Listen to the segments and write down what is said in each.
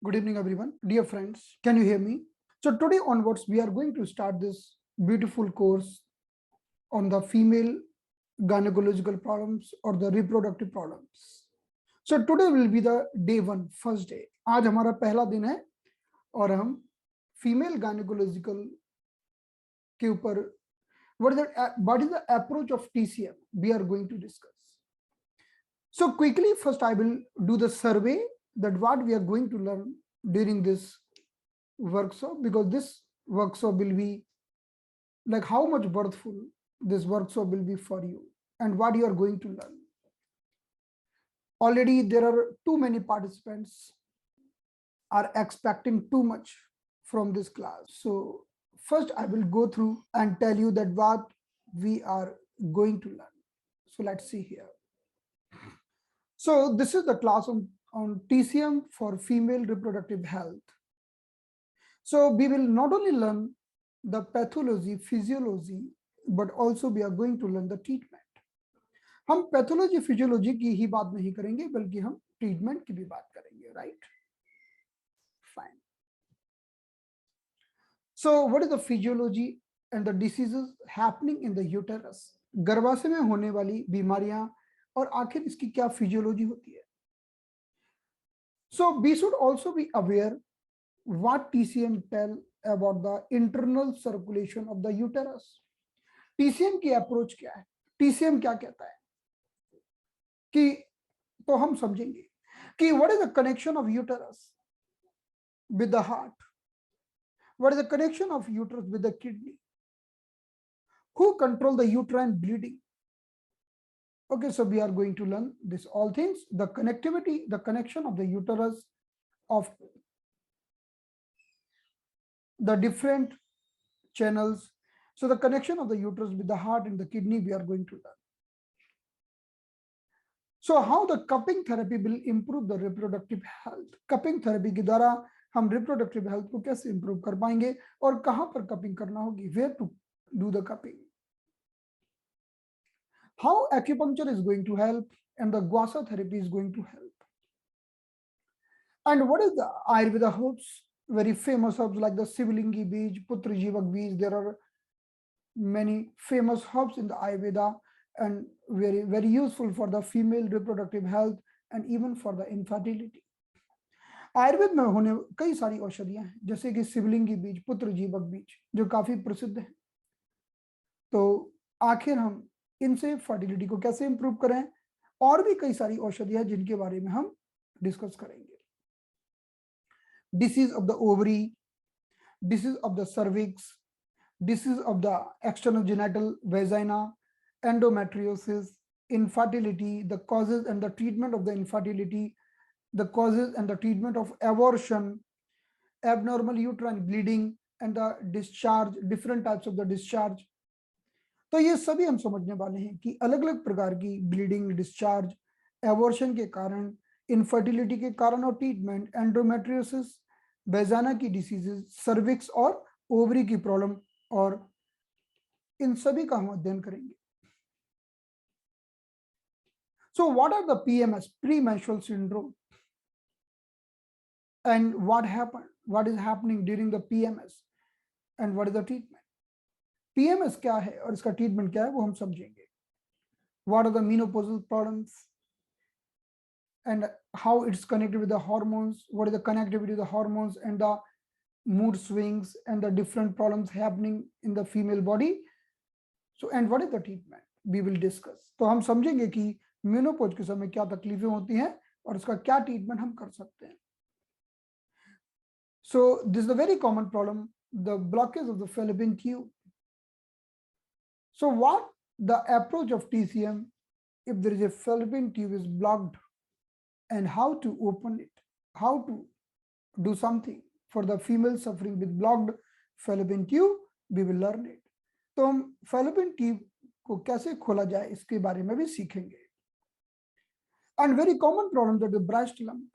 Good evening, everyone. Dear friends, can you hear me? So, today onwards, we are going to start this beautiful course on the female gynecological problems or the reproductive problems. So, today will be the day one, first day. आज हमारा पहला दिन है और हम female gynaecological के ऊपर what is the approach of TCM we are going to discuss. So, quickly, first I will do the survey that what we are going to learn during this workshop, because this workshop will be like how much worthful this workshop will be for you and what you are going to learn. Already there are too many participants are expecting too much from this class. So first I will go through and tell you that what we are going to learn. So let's see here. So this is the class on TCM for female reproductive health. So we will not only learn the pathology, physiology, but also we are going to learn the treatment. हम pathology physiology की ही बात नहीं करेंगे बल्कि हम treatment की भी बात करेंगे, right? Fine. So what is the physiology and the diseases happening in the uterus? गर्भाशय में होने वाली बीमारियां और आखिर इसकी क्या फिजियोलॉजी होती है? So we should also be aware what TCM tell about the internal circulation of the uterus. TCM की अप्रोच क्या है? TCM क्या कहता है कि तो हम समझेंगे कि what is the connection of uterus with the heart? What is the connection of uterus with the kidney? Who control the uterine bleeding? Okay, so we are going to learn this all things, the connectivity, the connection of the uterus of the different channels. So the connection of the uterus with the heart and the kidney we are going to learn. So how the cupping therapy will improve the reproductive health? Cupping therapy के द्वारा हम reproductive health को कैसे improve कर पाएंगे और कहाँ पर cupping करना होगी? Where to do the cupping? How acupuncture is going to help and the guasa therapy is going to help. And what is the Ayurveda herbs? Very famous herbs like the Sivalingi beej, Putra Jivak beej. There are many famous herbs in the Ayurveda and very, very useful for the female reproductive health and even for the infertility. Ayurveda में होने कई सारी औषधियां हैं जैसे कि शिवलिंगी बीज, पुत्र जीवक बीज जो काफी प्रसिद्ध है. तो आखिर हम इनसे फर्टिलिटी को कैसे इंप्रूव करें और भी कई सारी औषधियां जिनके बारे में हम डिस्कस करेंगे. Disease of the ovary, disease of the cervix, disease of the external genital vagina, endometriosis, infertility, the causes and the treatment of the infertility, the causes and the treatment of abortion, abnormal uterine bleeding and the discharge, different types of the discharge. तो ये सभी हम समझने वाले हैं कि अलग अलग प्रकार की ब्लीडिंग, डिस्चार्ज, एबॉर्शन के कारण, इनफर्टिलिटी के कारण और ट्रीटमेंट, एंडोमेट्रियोसिस, वेजाना की डिसीजेस, सर्विक्स और ओवरी की प्रॉब्लम और इन सभी का हम अध्ययन करेंगे. So what are the PMS, premenstrual syndrome, and what is happening during the PMS and what is the treatment? PMS क्या है और इसका ट्रीटमेंट क्या है वो हम समझेंगे. What are the menopausal problems and how it's connected with the hormones, what is the connectivity of the hormones and the mood swings and the different problems happening in the female body. So and what is the treatment we will discuss. तो हम समझेंगे कि menopause के समय क्या तकलीफें होती हैं और इसका क्या ट्रीटमेंट हम कर सकते हैं. So this is a very common problem, the blockage of the fallopian tube. So what the approach of TCM if there is a fallopian tube is blocked and how to open it, how to do something for the female suffering with blocked fallopian tube, we will learn it. तो हम fallopian tube को कैसे खोला जाए इसके बारे में भी सीखेंगे. And very common problem that the breast lump.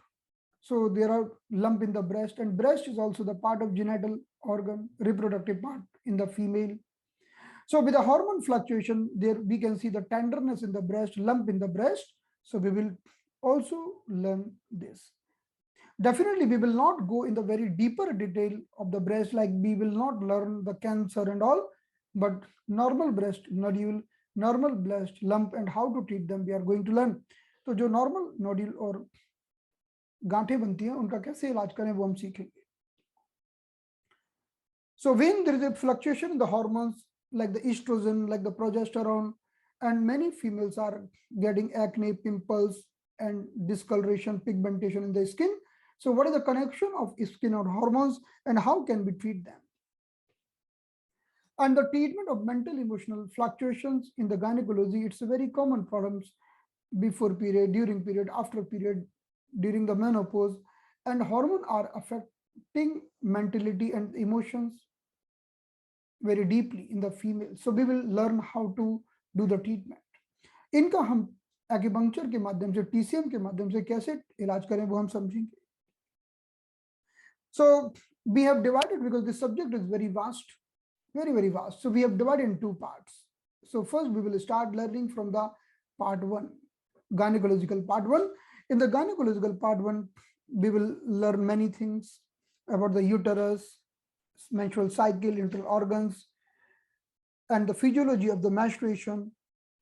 So there are lump in the breast and breast is also the part of genital organ, reproductive part in the female. So with the hormone fluctuation, there we can see the tenderness in the breast, lump in the breast. So we will also learn this. Definitely, we will not go in the very deeper detail of the breast, like we will not learn the cancer and all, but normal breast nodule, normal breast lump and how to treat them we are going to learn. तो जो normal nodule और गांठें बनती हैं उनका कैसे इलाज करें वो हम सीखेंगे. So when there is a fluctuation in the hormones like the estrogen, like the progesterone, and many females are getting acne, pimples, and discoloration, pigmentation in the skin. So what is the connection of skin or hormones and how can we treat them? And the treatment of mental emotional fluctuations in the gynecology, it's a very common problems before period, during period, after period, during the menopause, and hormones are affecting mentality and emotions very deeply in the female. So we will learn how to do the treatment. इनका हम acupuncture के माध्यम से, TCM के माध्यम से कैसे इलाज करें वो हम समझेंगे. So we have divided, because this subject is very vast, very vast. So we have divided in two parts. So first we will start learning from the part 1, gynecological part 1. In the gynecological part 1, we will learn many things about the uterus, menstrual cycle, internal organs, and the physiology of the menstruation,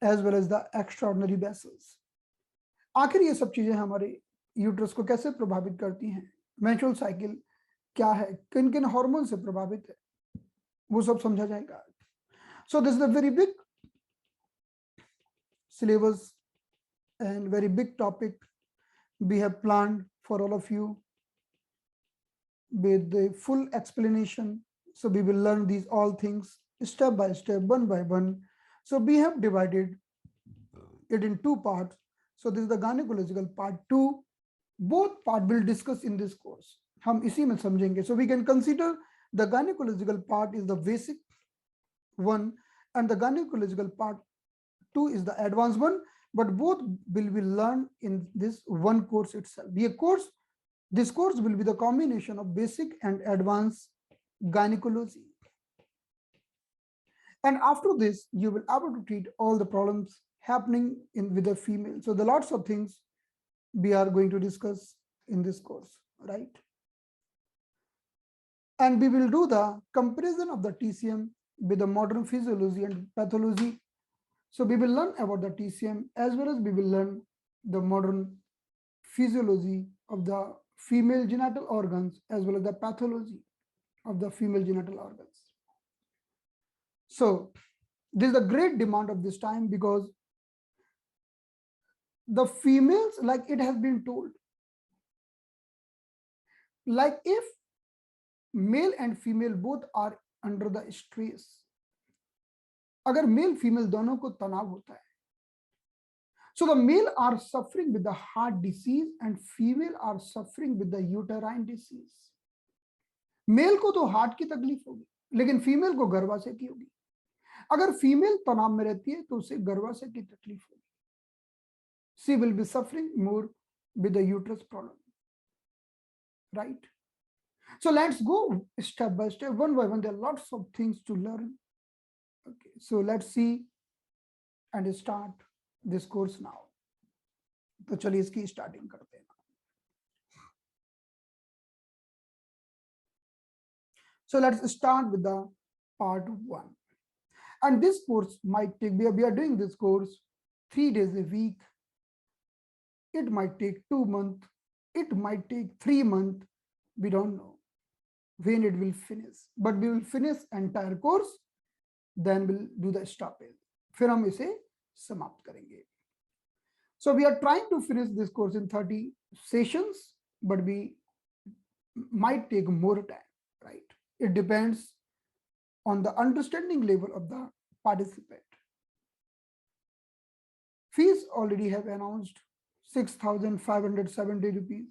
as well as the extraordinary vessels. आखिर ये सब चीजें हमारे uterus को कैसे प्रभावित करती हैं, मेंस्ट्रुअल साइकिल क्या है, किन किन हार्मोन से प्रभावित है, वो सब समझा जाएगा. So this is a very big syllabus and very big topic we have planned for all of you with the full explanation. So we will learn these all things step by step, one by one. So we have divided it in two parts. So this is the gynecological part 2. Both part will discuss in this course. हम इसी में समझेंगे. So we can consider the gynecological part is the basic one and the gynecological part 2 is the advanced one, but both will be learned in this one course itself. This course will be the combination of basic and advanced gynecology. And after this, you will be able to treat all the problems happening with the female. So the lots of things we are going to discuss in this course, right? And we will do the comparison of the TCM with the modern physiology and pathology. So we will learn about the TCM as well as we will learn the modern physiology of the female genital organs as well as the pathology of the female genital organs. So this is a great demand of this time, because the females, like it has been told, like if male and female both are under the stress, अगर male female दोनों को तनाव होता है, so the male are suffering with the heart disease and female are suffering with the uterine disease. Male को तो heart की तकलीफ होगी, लेकिन फीमेल को गर्भाशय की होगी. अगर फीमेल तनाव में रहती है तो उसे गर्भाशय की तकलीफ होगी. She will be suffering more with the uterus problem, right? So let's go step by step, one by one. There are lots of things to learn. Okay, so let's see and start this course now. तो चलिए इसकी starting करते हैं. So let's start with the part 1. And this course might take, we are doing this course 3 days a week. It might take 2 months. It might take 3 months. We don't know when it will finish, but we will finish entire course, then we'll do the stoppage. फिर हम इसे समाप्त करेंगे. So we are trying to finish this course in 30 sessions, but we might take more time, right? It depends on the understanding level of the participant. Fees already have announced 6,570 rupees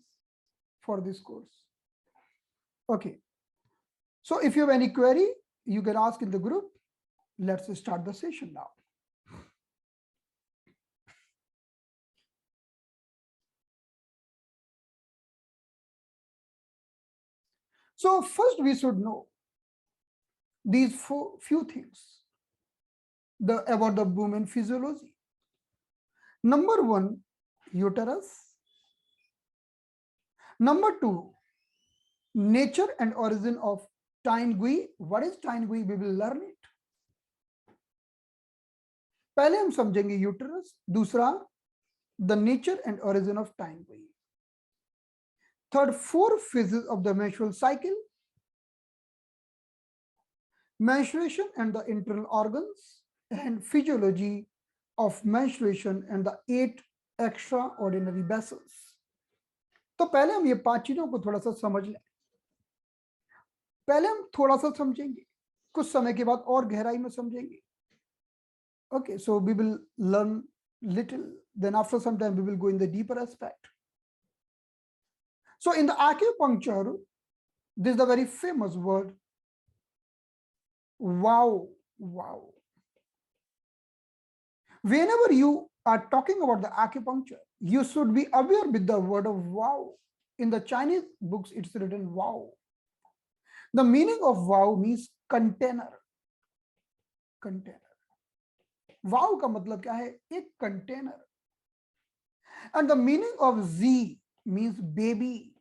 for this course. Okay. So if you have any query, you can ask in the group. Let's start the session now. So first we should know these few things about the woman physiology. Number 1, uterus. Number 2, nature and origin of tyne gui. What is tyne gui? We will learn it. पहले हम समझेंगे uterus, दूसरा the nature and origin of tyne gui. Third, 4 phases of the menstrual cycle, menstruation and the internal organs, and physiology of menstruation and the 8 extraordinary vessels. तो पहले हम ये 5 चीजों को थोड़ा सा समझ लें। पहले हम थोड़ा सा समझेंगे, कुछ समय के बाद और गहराई में समझेंगे। Okay, so we will learn little, then after some time we will go in the deeper aspect. So in the acupuncture, this is the very famous word, wow, wow. Whenever you are talking about the acupuncture, you should be aware with the word of wow. In the Chinese books, it's written wow. The meaning of wow means container. Container. Wow का मतलब क्या है? एक container. And the meaning of Z means baby.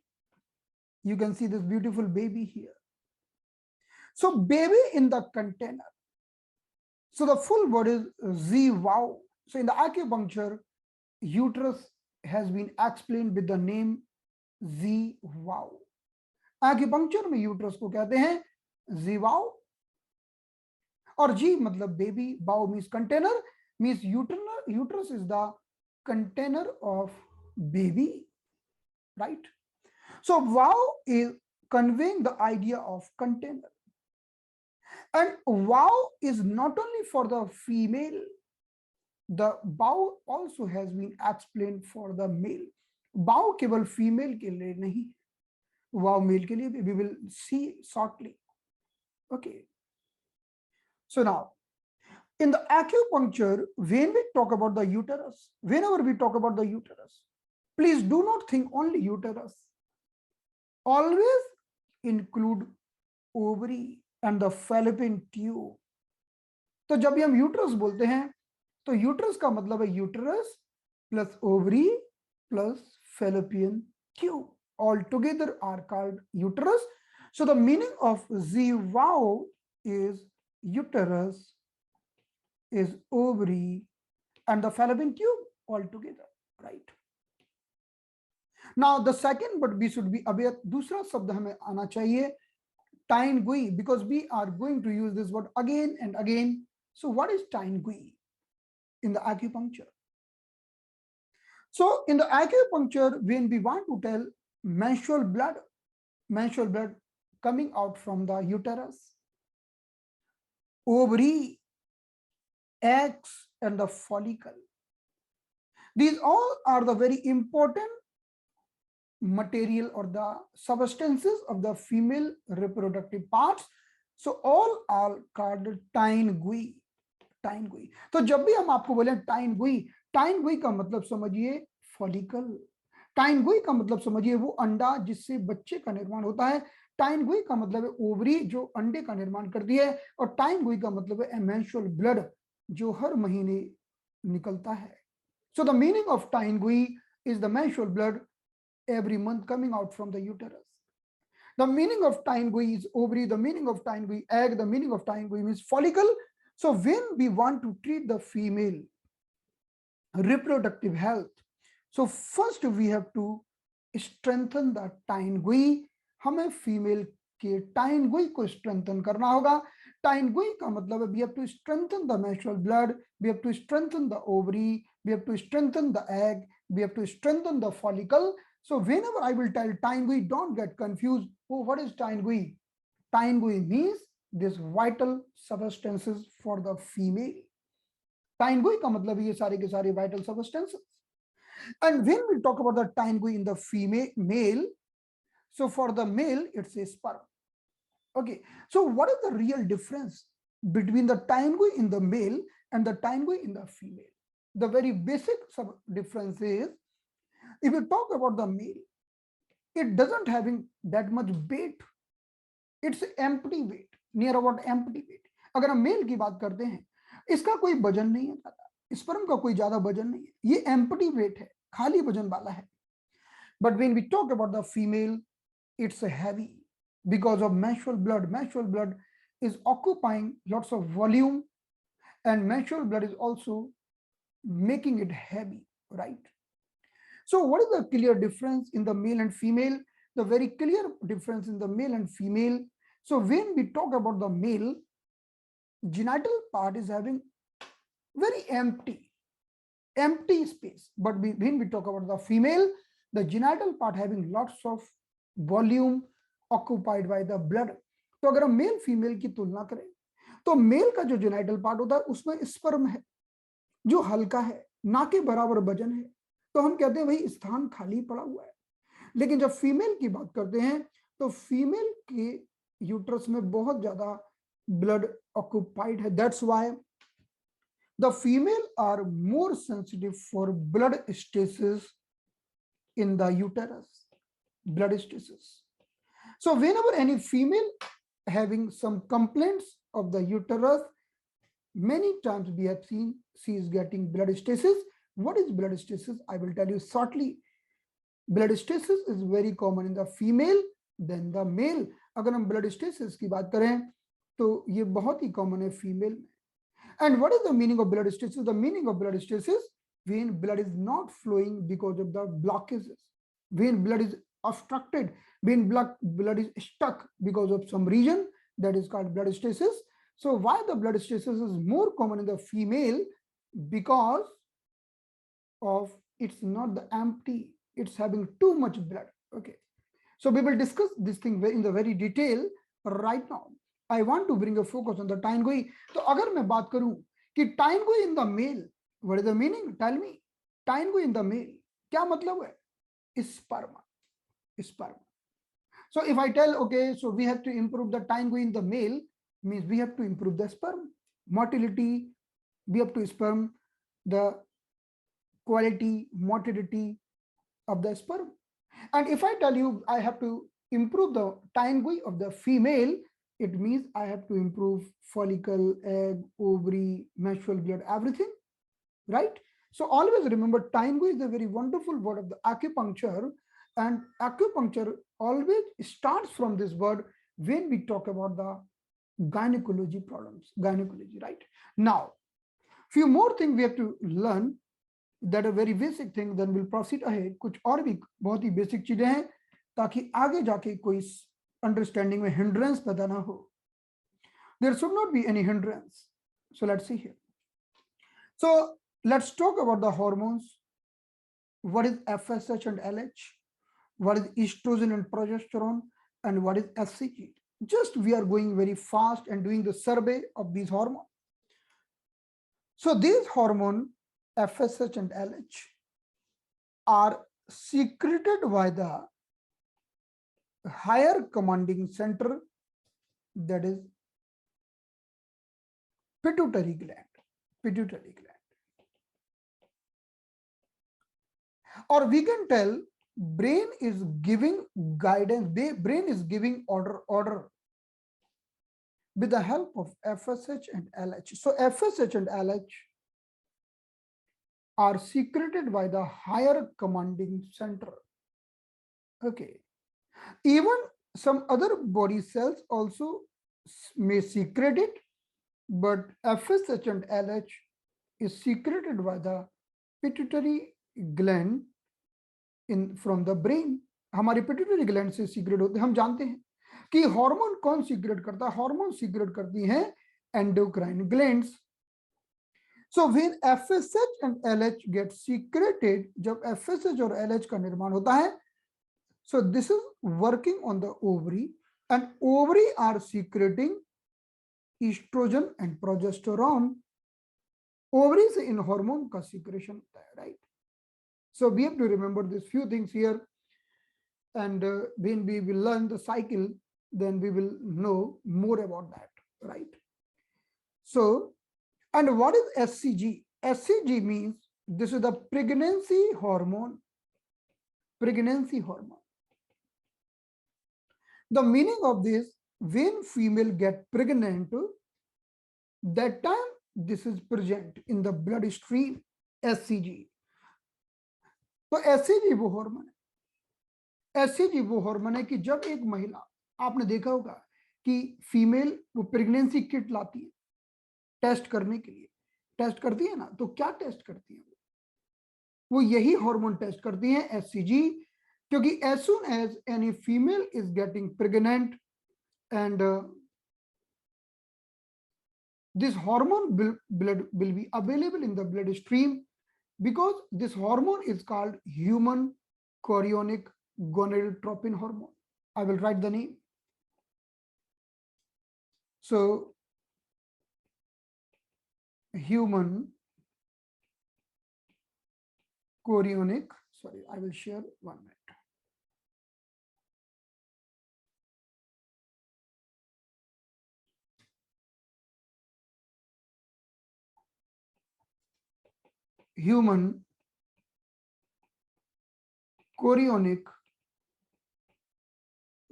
You can see this beautiful baby here. So baby in the container. So the full word is Z wow. So in the acupuncture, uterus has been explained with the name Z wow. Acupuncture में uterus को कहते हैं Z wow. और G मतलब baby, wow means container, means uterus is the container of baby, right? So wow is conveying the idea of container. And wow is not only for the female, the wow also has been explained for the male. Wow केवल female के लिए नहीं, wow male के लिए भी, we will see shortly. Okay. So now, in the acupuncture, when we talk about the uterus, whenever we talk about the uterus, please do not think only uterus. Always include ovary and the fallopian tube. तो जब भी हम uterus बोलते हैं तो uterus का मतलब है uterus plus ovary plus fallopian tube. All together are called uterus. So the meaning of ZVOW is uterus, is ovary, and the fallopian tube all together, right? Now the second, but we should be aware, दूसरा शब्द हमें आना चाहिए, tyne gui, because we are going to use this word again and again. So what is tyne gui in the acupuncture? So in the acupuncture, when we want to tell menstrual blood coming out from the uterus, ovary, eggs, and the follicle, these all are the very important material or the substances of the female reproductive parts. So all are called tyne gui. टाइन गुई. तो जब भी हम आपको बोले टाइन गुई का मतलब समझिए फॉलिकल. टाइन गुई का मतलब समझिए वो अंडा जिससे बच्चे का निर्माण होता है. टाइन गुई का मतलब है ओवरी जो अंडे का निर्माण करती है, और टाइन गुई का मतलब है मेंस्ट्रुअल ब्लड जो हर महीने निकलता है. सो द मीनिंग ऑफ टाइन गुई is the menstrual blood every month coming out from the uterus. The meaning of tyne gui is ovary, the meaning of tyne gui egg, the meaning of tyne gui means follicle. So when we want to treat the female reproductive health, so first we have to strengthen the tyne gui. हमें female के टाइन गुई को strengthen करना होगा. टाइन गुई का मतलब है we have to strengthen the menstrual blood, we have to strengthen the ovary, we have to strengthen the egg, we have to strengthen the follicle. So whenever I will tell tyne gui, don't get confused. Oh, what is tyne gui? Tyne gui means this vital substances for the female. Tyne gui का मतलब ये सारे के सारे vital substances. And when we talk about the tyne gui in the male, so for the male it's a sperm. Okay, so what is the real difference between the tyne gui in the male and the tyne gui in the female? The very basic difference is, if you talk about the male, it doesn't having that much weight. It's empty weight, near about empty weight. अगर हम mail की बात करते हैं, इसका कोई वजन नहीं है, स्पर्म का कोई ज्यादा वजन नहीं है, ये एम्प्टी वेट है, खाली वजन वाला है. But when we talk about the female, it's a heavy because of menstrual blood. Menstrual blood is occupying lots of volume, and menstrual blood is also making it heavy, right? So what is the clear difference in the male and female? The very clear difference in the male and female. So when we talk about the male, genital part is having very empty space. But when we talk about the female, the genital part having lots of volume occupied by the blood. तो अगर हम male female की तुलना करें तो mail का जो genital part होता है उसमें स्पर्म है जो हल्का है, ना के बराबर वजन है, तो हम कहते हैं वही स्थान खाली पड़ा हुआ है। लेकिन जब फीमेल की बात करते हैं तो फीमेल के यूट्रस में बहुत ज्यादा ब्लड ऑक्युपाइड है। That's why the female are more sensitive for blood stasis in the uterus, blood stasis. So whenever any female having some complaints of the uterus, many times we have seen she is getting blood stasis. What is blood stasis? I will tell you shortly. Blood stasis is very common in the female than the male. अगर हम blood stasis की बात करें तो ये बहुत ही common है female में। And what is the meaning of blood stasis? The meaning of blood stasis, when blood is not flowing because of the blockages, when blood is obstructed, when blood is stuck because of some region, that is called blood stasis. So why the blood stasis is more common in the female? Because of it's not the empty, it's having too much blood. Okay, so we will discuss this thing in the very detail right now. I want to bring a focus on the टाइनगोई। तो अगर मैं बात करूं कि टाइनगोई in the mail, what is the meaning? Tell me. टाइनगोई in the mail क्या मतलब है? sperm. So if I tell, okay, so we have to improve the टाइनगोई in the male, means we have to improve the sperm motility, we have to sperm the quality, motility of the sperm. And if I tell you I have to improve the टाइनगोई of the female, it means I have to improve follicle, egg, ovary, menstrual blood, everything, right? So always remember, TCM is a very wonderful word of the acupuncture, and acupuncture always starts from this word when we talk about the gynecology problems, gynecology, right? Now, few more things we have to learn that are very basic thing, then we'll proceed ahead. कुछ और भी बहुत ही basic चीजें हैं ताकि आगे जाके कोई understanding में hindrance पैदा ना हो. There should not be any hindrance. So let's see here. So let's talk about the hormones. What is FSH and LH? What is estrogen and progesterone? And what is HCG? Just we are going very fast and doing the survey of these hormones. So these hormones, FSH and LH, are secreted by the higher commanding center, that is pituitary gland. Or we can tell brain is giving guidance, brain is giving order with the help of FSH and LH. So FSH and LH are secreted by the higher commanding center. Okay. Even some other body cells also may secrete it, but FSH and LH is secreted by the pituitary gland from the brain. हमारी pituitary gland से secret होते हैं. हम जानते हैं कि hormone कौन secret करता है? हार्मोन secret करती हैं endocrine glands. So when FSH and LH get secreted, जब FSH और LH का निर्माण होता है, so this is working on the ovary, and ovary are secreting estrogen and progesterone. Ovary से इन हार्मोन का secretion होता है, right? So we have to remember these few things here, and when we will learn the cycle, then we will know more about that, right? So, and what is SCG? SCG means this is the pregnancy hormone. Pregnancy hormone. The meaning of this, when female get pregnant, that time this is present in the bloodstream, SCG. तो SCG वो hormone है SCG वो hormone है कि जब एक महिला, आपने देखा होगा कि फीमेल वो प्रेगनेंसी किट लाती है टेस्ट करने के लिए, टेस्ट करती है ना, तो क्या टेस्ट करती है वो यही हार्मोन टेस्ट करती है, एससीजी। क्योंकि as soon as any female is getting pregnant and this hormone blood will be available in the bloodstream, because this hormone is called human chorionic gonadotropin hormone. I will write the name. So human chorionic, sorry, I will share 1 minute. Human chorionic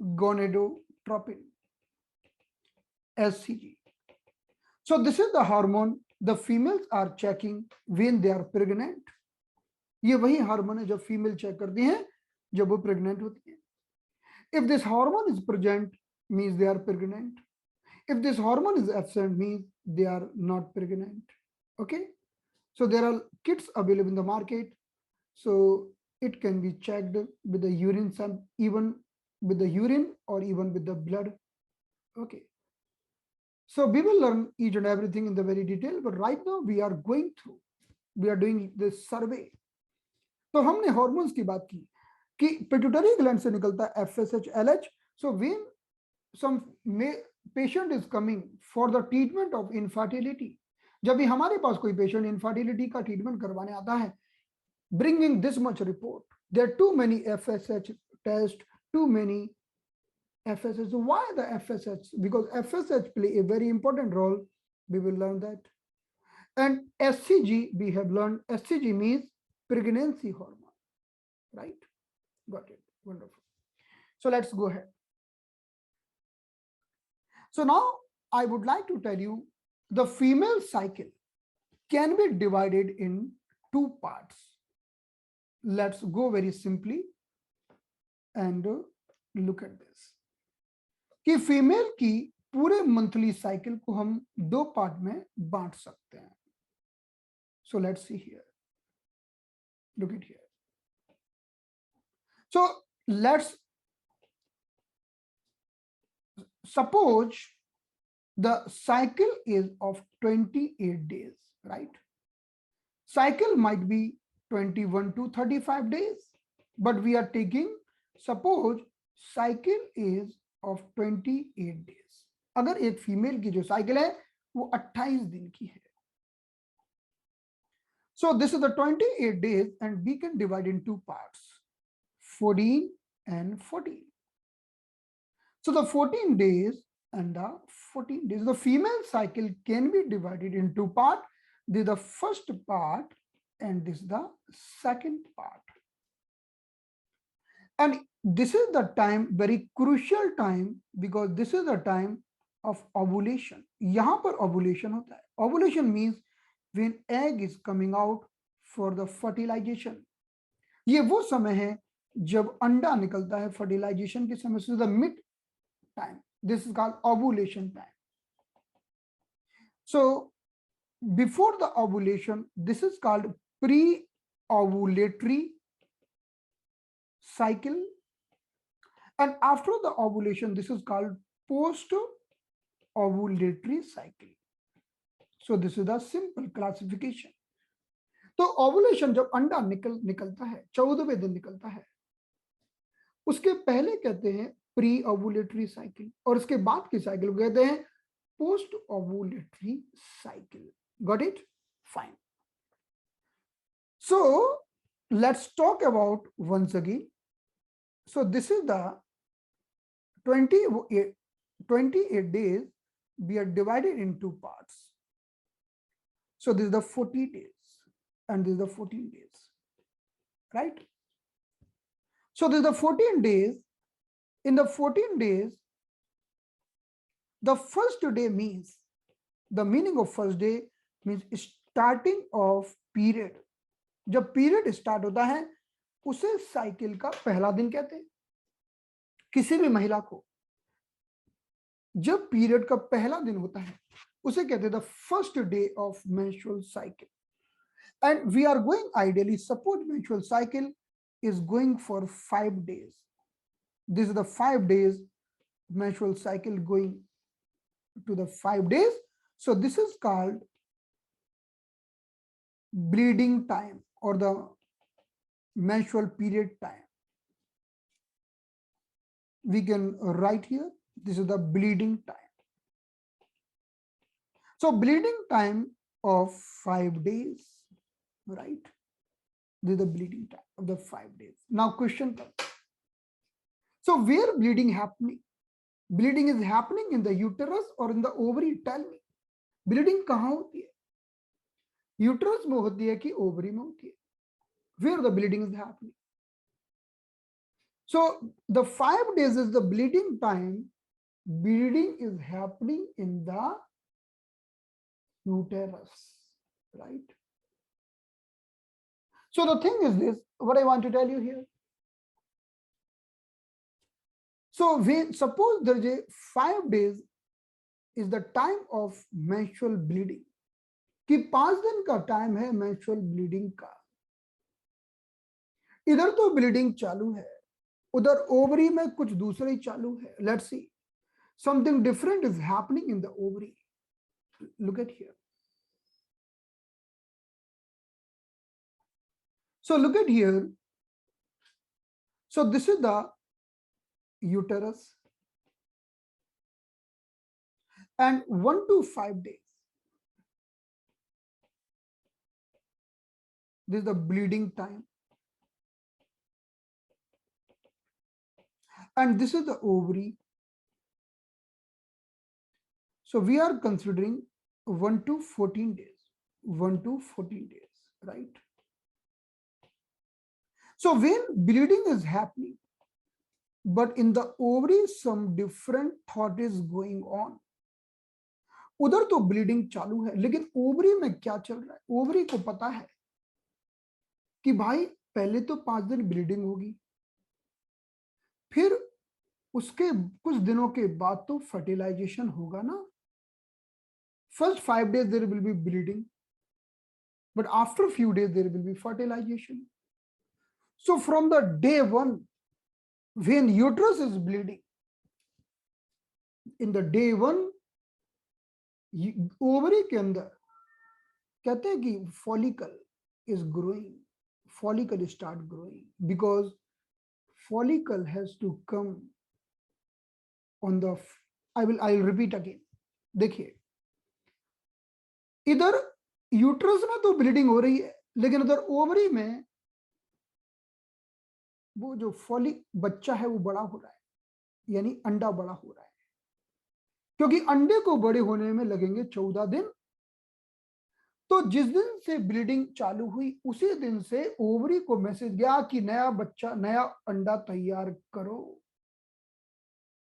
gonadotropin, SCG. So this is the hormone the females are checking when they are pregnant. ये वही hormone है जो female check करती हैं जब वो pregnant होती है। If this hormone is present, means they are pregnant. If this hormone is absent, means they are not pregnant. Okay, so there are kits available in the market, so it can be checked with the urine sample, even with the urine or even with the blood. Okay, so we will learn each and everything in the very detail, but right now we are doing this survey. तो हमने hormones की बात की कि pituitary gland से निकलता है FSH LH. So when some patient is coming for the treatment of infertility, जब भी हमारे पास कोई पेशेंट इनफर्टिलिटी का ट्रीटमेंट करवाने आता है, bringing this much report, there are too many FSH test, too many FSH. So why the FSH? Because FSH play a very important role. We will learn that. And SCG, we have learned SCG means pregnancy hormone, right? Got it. Wonderful. So let's go ahead. So now I would like to tell you the female cycle can be divided in 2 parts. Let's go very simply and look at this. कि female की पूरे monthly cycle को हम 2 part में बांट सकते हैं। So let's see here, look it here. So let's suppose the cycle is of 28 days, right? Cycle might be 21 to 35 days, but we are taking, suppose cycle is of 28 days. अगर एक female की जो cycle है वो 28 दिन की है, so this is the 28 days and we can divide in 2 parts, 14 and 14. So the 14 days and the 14 days, the female cycle can be divided in 2 parts. This is the first part and this is the second part. And this is the time, very crucial time, because this is the time of ovulation. यहाँ पर ovulation होता है. Ovulation means when egg is coming out for the fertilization. ये वो समय है जब अंडा निकलता है fertilization के समय से, the mid time. This is called ovulation time. So before the ovulation, this is called pre-ovulatory cycle, and after the ovulation this is called post-ovulatory cycle. So this is the simple classification. तो ovulation जब अंडा निकलता है 14वें दिन निकलता है, उसके पहले कहते हैं प्री ओवुलेटरी साइकिल, और उसके बाद की साइकिल को कहते हैं post ovulatory cycle. Got it? Fine. So let's talk about once again. So this is the 28 days. We are divided in 2 parts. So this is the 40 days and this is the 14 days, right? So this is the 14 days. In the 14 days, the first day means, the meaning of first day means starting of period. जब period start होता है उसे cycle का पहला दिन कहते हैं. किसी भी महिला को जब पीरियड का पहला दिन होता है उसे कहते हैं the first day of menstrual cycle. And we are going ideally, suppose menstrual cycle is going for 5 days. This is the 5 days menstrual cycle going to the 5 days. So this is called bleeding time or the menstrual period time. We can write here, this is the bleeding time. So bleeding time of 5 days, right? This is the bleeding time of the 5 days. Now question comes. So where bleeding happening? Bleeding is happening in the uterus or in the ovary? Tell me. Bleeding कहाँ होती है? Uterus में होती है कि ovary में होती है? Where the bleeding is happening? So the 5 days is the bleeding time. Bleeding is happening in the uterus, right? So the thing is this, what I want to tell you here. So when suppose there is a 5 days is the time of menstrual bleeding, कि 5 दिन का time है menstrual bleeding का. इधर तो bleeding चालू है, उधर ovary में कुछ दूसरा ही चालू है. Let's see, something different is happening in the ovary. Look at here. So look at here. So this is the uterus, and 1 to 5 days. This is the bleeding time. And this is the ovary. So we are considering 1 to 14 days. 1 to 14 days, right? So when bleeding is happening, but in the ovary some different thought is going on. उधर तो bleeding चालू है, लेकिन ovary में क्या चल रहा है? ओवरी को पता है कि भाई पहले तो 5 दिन ब्लीडिंग होगी, फिर उसके कुछ दिनों के बाद तो फर्टिलाइजेशन होगा ना. First 5 days there will be bleeding, but after a few days there will be fertilization. So from the day one, when uterus is bleeding, in the day one, ovary के अंदर कहते हैं कि follicle is growing, follicle start growing, because follicle has to come on the, I will repeat again. देखिए, इधर uterus में तो bleeding हो रही है, लेकिन उधर ओवरी में वो जो बच्चा है वो बड़ा हो रहा है, यानी अंडा बड़ा हो रहा है, क्योंकि अंडे को बड़े होने में लगेंगे 14 दिन. तो जिस दिन से ब्लीडिंग चालू हुई उसी दिन से ओवरी को मैसेज गया कि नया बच्चा, नया अंडा तैयार करो.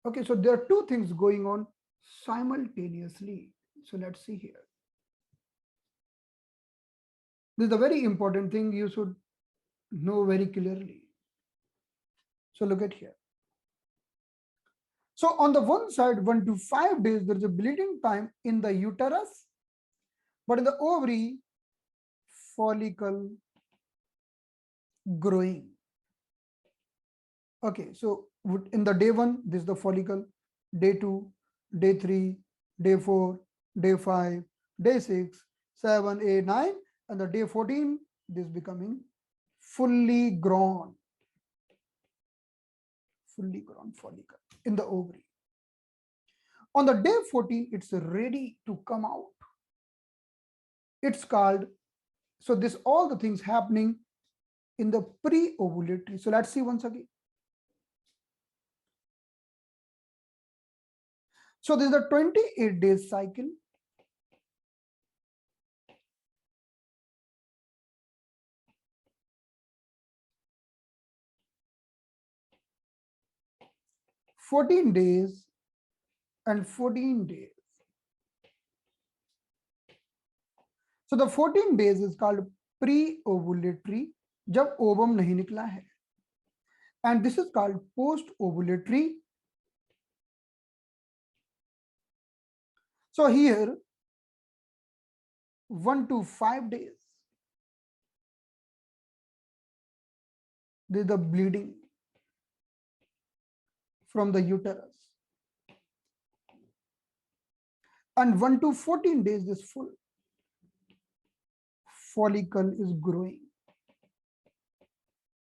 Okay, so there are two things going on simultaneously. So let's see here. This is a very important thing you should know very clearly. So look at here. So on the one side, 1 to 5 days, there is a bleeding time in the uterus, but in the ovary, follicle growing. Okay, so in the day 1, this is the follicle, day 2, day 3, day 4, day 5, day 6, 7, 8, 9, and the day 14, this becoming fully grown follicle in the ovary. On the day 14, it's ready to come out. It's called, so this all the things happening in the pre-ovulatory. So let's see once again. So this is the 28 days cycle. (14 days and 14 days. So the 14 days is called pre-ovulatory, जब ovum नहीं निकला है. and this is called post-ovulatory. So here 1 to 5 days, there is the bleeding from the uterus, and 1 to 14 days this full follicle is growing.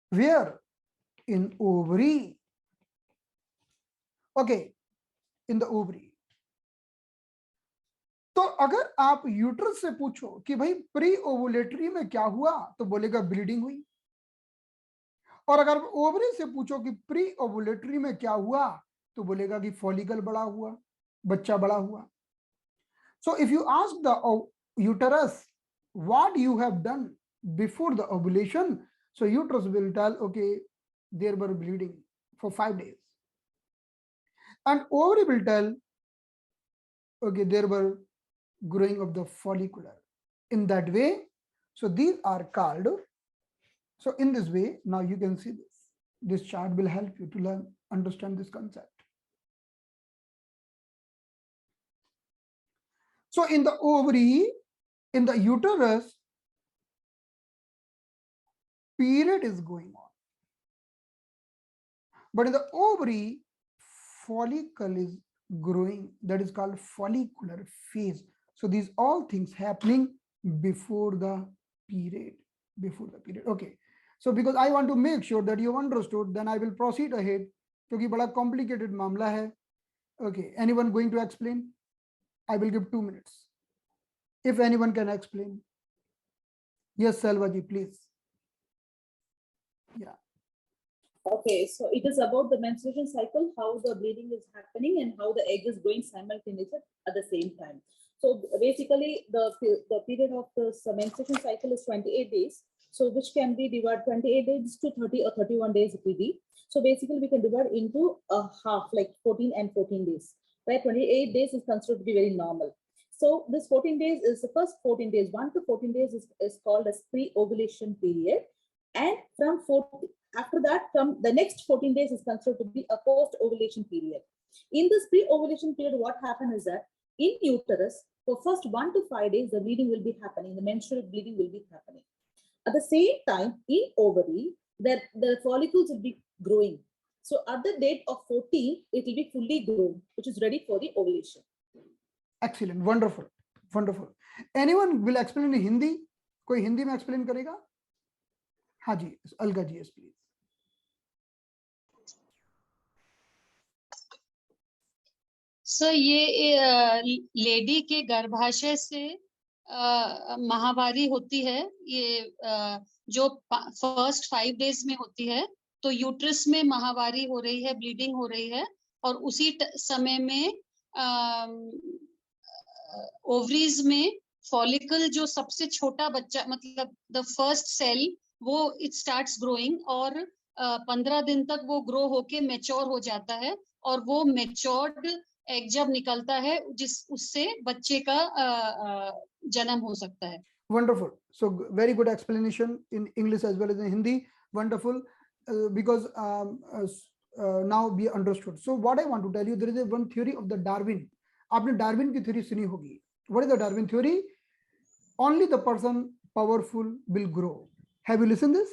Where? In ovary. Okay, in the ovary. तो अगर आप uterus से पूछो कि भाई pre ovulatory में क्या हुआ, तो बोलेगा ब्लीडिंग हुई। और अगर ओवरी से पूछो कि प्री ओवुलेटरी में क्या हुआ, तो बोलेगा कि फॉलिकल बड़ा हुआ, बच्चा बड़ा हुआ। So if you ask the uterus what you have done before the ovulation, so uterus will tell, okay, there were bleeding for 5 days, and ovary will tell, okay, there were growing of the follicular. In that way, so these are called, so in this way, now you can see this chart will help you to learn, understand this concept. So in the ovary, in the uterus, period is going on, but in the ovary, follicle is growing, that is called follicular phase. So these all things happening before the period, okay. So because I want to make sure that you understood, then I will proceed ahead, क्योंकि बड़ा complicated मामला है. Okay, anyone going to explain? I will give 2 minutes if anyone can explain. Yes, Selvaji, please. Yeah. Okay, so it is about the menstruation cycle, how the bleeding is happening and how the egg is growing simultaneously at the same time. So basically, the period of the menstruation cycle is 28 days. So which can be divided 28 days to 30 or 31 days it will be. So basically, we can divide into a half, like 14 and 14 days, where 28 days is considered to be very normal. So this 14 days is the first 14 days. 1 to 14 days is called as pre-ovulation period. And from 14, after that, from the next 14 days is considered to be a post-ovulation period. In this pre-ovulation period, what happens is that in uterus, for first 1 to 5 days, the bleeding will be happening, the menstrual bleeding will be happening. At the same time, in ovary, the follicles will be growing. So at the date of 14, it will be fully grown, which is ready for the ovulation. Excellent, wonderful, wonderful. Anyone will explain in Hindi? कोई हिंदी में explain करेगा? हाँ जी, अलगा जी, yes please. Sir ये lady के गर्भाशय से माहवारी होती है, ये जो फर्स्ट 5 डेज में होती है, तो यूट्रस में माहवारी हो रही है, ब्लीडिंग हो रही है, और उसी समय में ओवरीज में फॉलिकल जो सबसे छोटा बच्चा, मतलब द फर्स्ट सेल, वो इट स्टार्ट्स ग्रोइंग, और 15 दिन तक वो ग्रो होके मैच्योर हो जाता है, और वो मैच्योर्ड एग जब निकलता है, उससे बच्चे का जन्म हो सकता है. Wonderful. So very good explanation in English as well as in Hindi. Wonderful, because now we understood. So what I want to tell you, there is a one theory of the Darwin. आपने Darwin की theory सुनी होगी. What is the Darwin theory? Only the person powerful will grow. Have you listened this?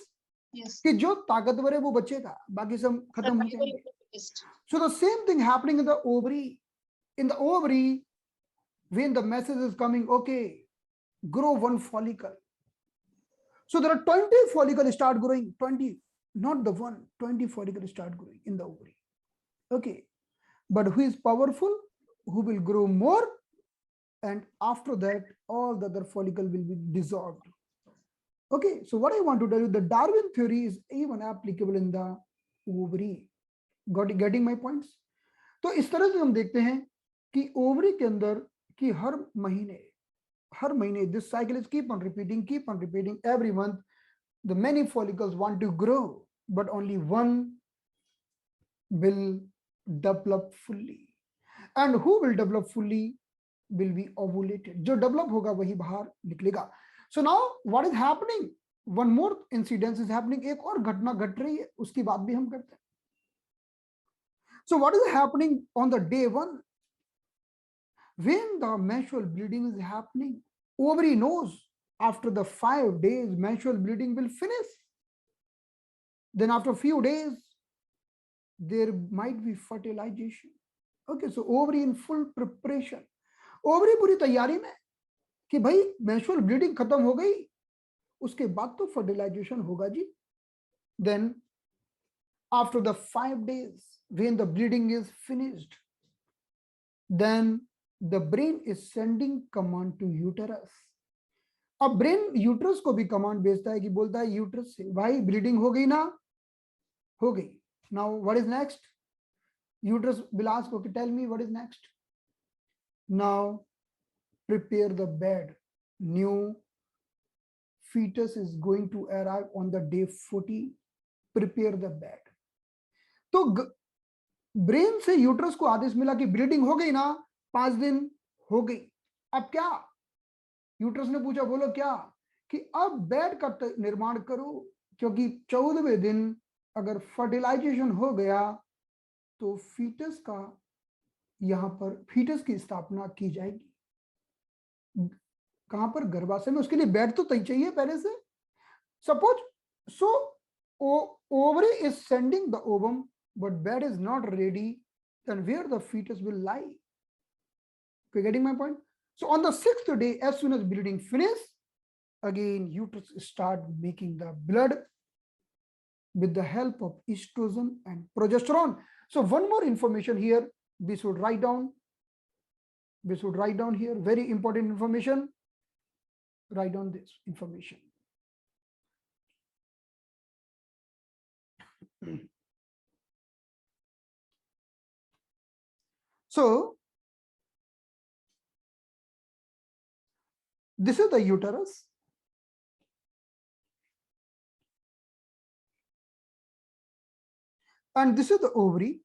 Yes. कि जो ताकतवर है वो बचेगा, बाकी सब खत्म हो जाएंगे. So the same thing happening in the ovary. In the ovary, when the message is coming, okay, grow one follicle. So there are 20 follicles start growing, 20, not the one, 20 follicles start growing in the ovary. Okay, but who is powerful? Who will grow more? And after that, all the other follicle will be dissolved. Okay, so what I want to tell you, the Darwin theory is even applicable in the ovary. Getting my points? तो इस तरह से हम देखते हैं कि ovary के अंदर कि हर महीने this cycle is keep on repeating every month. The many follicles want to grow, but only one will develop fully. And who will develop fully will be ovulated. जो develop होगा वही बाहर निकलेगा. So now what is happening? One more incidence is happening, एक और घटना घट रही है, उसकी बात भी हम करते हैं. So what is happening on the day 1? When the menstrual bleeding is happening, ovary knows after the 5 days menstrual bleeding will finish. Then after a few days, there might be fertilization. Okay, so ovary in full preparation. Ovary पूरी तैयारी में कि भाई menstrual bleeding खत्म हो गई, उसके बाद तो fertilization होगा जी. Then after the 5 days, when the bleeding is finished, then the brain is sending command to uterus. अब ब्रेन यूट्रस को भी कमांड भेजता है कि बोलता है यूट्रस से, भाई ब्लीडिंग हो गई ना, हो गई. Now what is next? Uterus will ask, okay tell me what is next. Now prepare the bed. New fetus is going to arrive on the day 40. Prepare the bed. तो brain से uterus को आदेश मिला कि bleeding हो गई ना, 5 दिन हो गई. अब क्या? यूट्रस ने पूछा, बोलो क्या? कि अब बेड का निर्माण करो, क्योंकि 14वें दिन अगर फर्टिलाइजेशन हो गया तो फीटस का, यहां पर फीटस की स्थापना की जाएगी. कहां पर? गर्भाशय में. उसके लिए बेड तो तय चाहिए पहले से. Suppose so ovary is sending the ovum but bed is not ready, then where the fetus will lie? Okay, getting my point? So on the 6th day, as soon as bleeding finish, again uterus start making the blood with the help of estrogen and progesterone. So one more information here we should write down. We should write down here, very important information. Write down this information. So this is the uterus. And this is the ovary.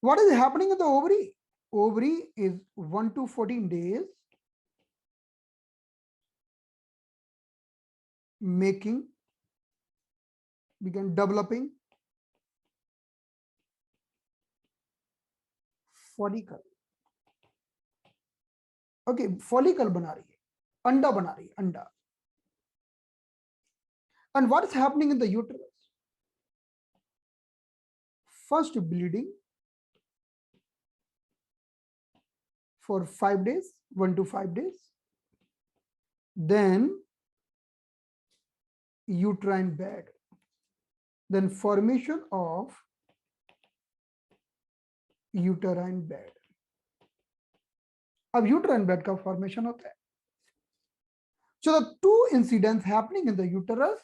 What is happening in the ovary? Ovary is 1 to 14 days making, begin developing follicle. Okay, follicle बना रही है, अंडा बना रही है, अंडा. And what is happening in the uterus? First bleeding for 5 days, 1 to 5 days. Then uterine bed. Then formation of uterine bed. अब uterine bed का formation होता है. So the 2 incidents happening in the uterus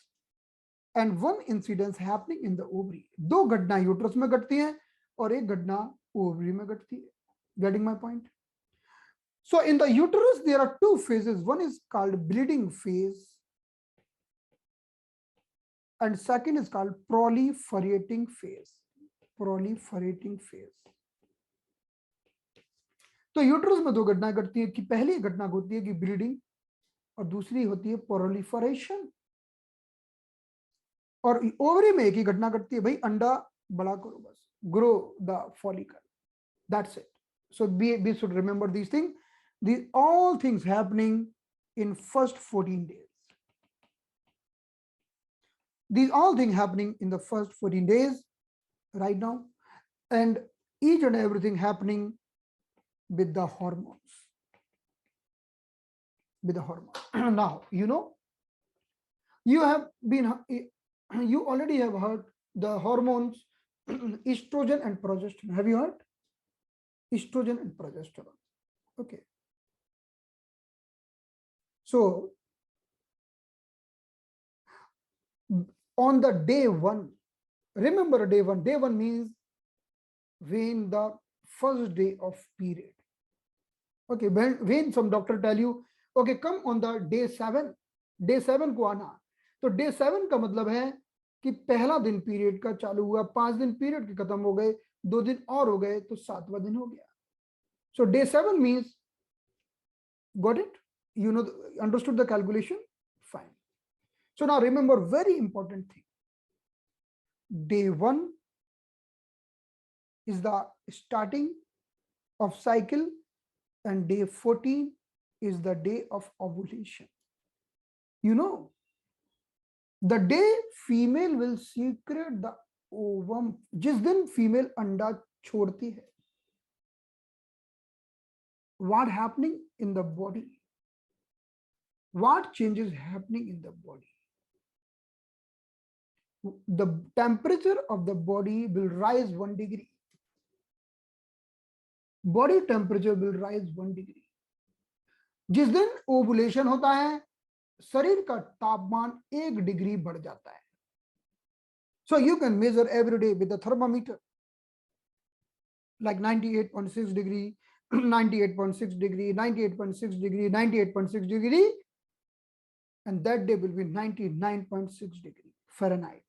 and 1 incidence happening in the ovary. 2 घटना uterus में घटती हैं और 1 घटना ओवरी में घटती है. Getting my point? So in the uterus there are 2 phases. One is called bleeding phase and second is called proliferating phase. Proliferating phase. तो यूट्रस में 2 घटनाएं घटती हैं कि पहली घटना होती है कि ब्लीडिंग और दूसरी होती है प्रोलिफरेशन. और ओवरी में एक ही घटना घटती है, भाई अंडा बड़ा करो, बस grow the follicle. That's it. So we should remember these things. These all things happening in first 14 days. These all things happening in the first 14 days right now, and each and everything happening with the hormones. With the hormones. Now, you already have heard the hormones estrogen and progesterone. Have you heard? Estrogen and progesterone. Okay. So on the day 1, remember day 1. Day 1 means when the first day of period. Okay, when some doctor tell you, okay, come on the day 7. Day 7 को आना. तो day 7 का मतलब है कि पहला दिन period का चालू हुआ, 5 दिन पीरियड के खत्म हो गए, 2 दिन और हो गए, तो 7वां दिन हो गया. So day 7 means, got it? You know, understood the calculation? Fine. So now remember, very important thing. Day 1 is the starting of cycle, and day 14 is the day of ovulation. You know, the day female will secrete the ovum, जिस दिन female अंडा छोड़ती है, what happening in the body, what changes happening in the body. The temperature of the body will rise 1 degree. Body temperature will rise 1 degree. जिस दिन ovulation होता है, शरीर का तापमान 1 डिग्री बढ़ जाता है. So you can measure every day with the thermometer, like 98.6 degree, 98.6 degree, 98.6 degree, 98.6 degree, and that day will be 99.6 degree Fahrenheit.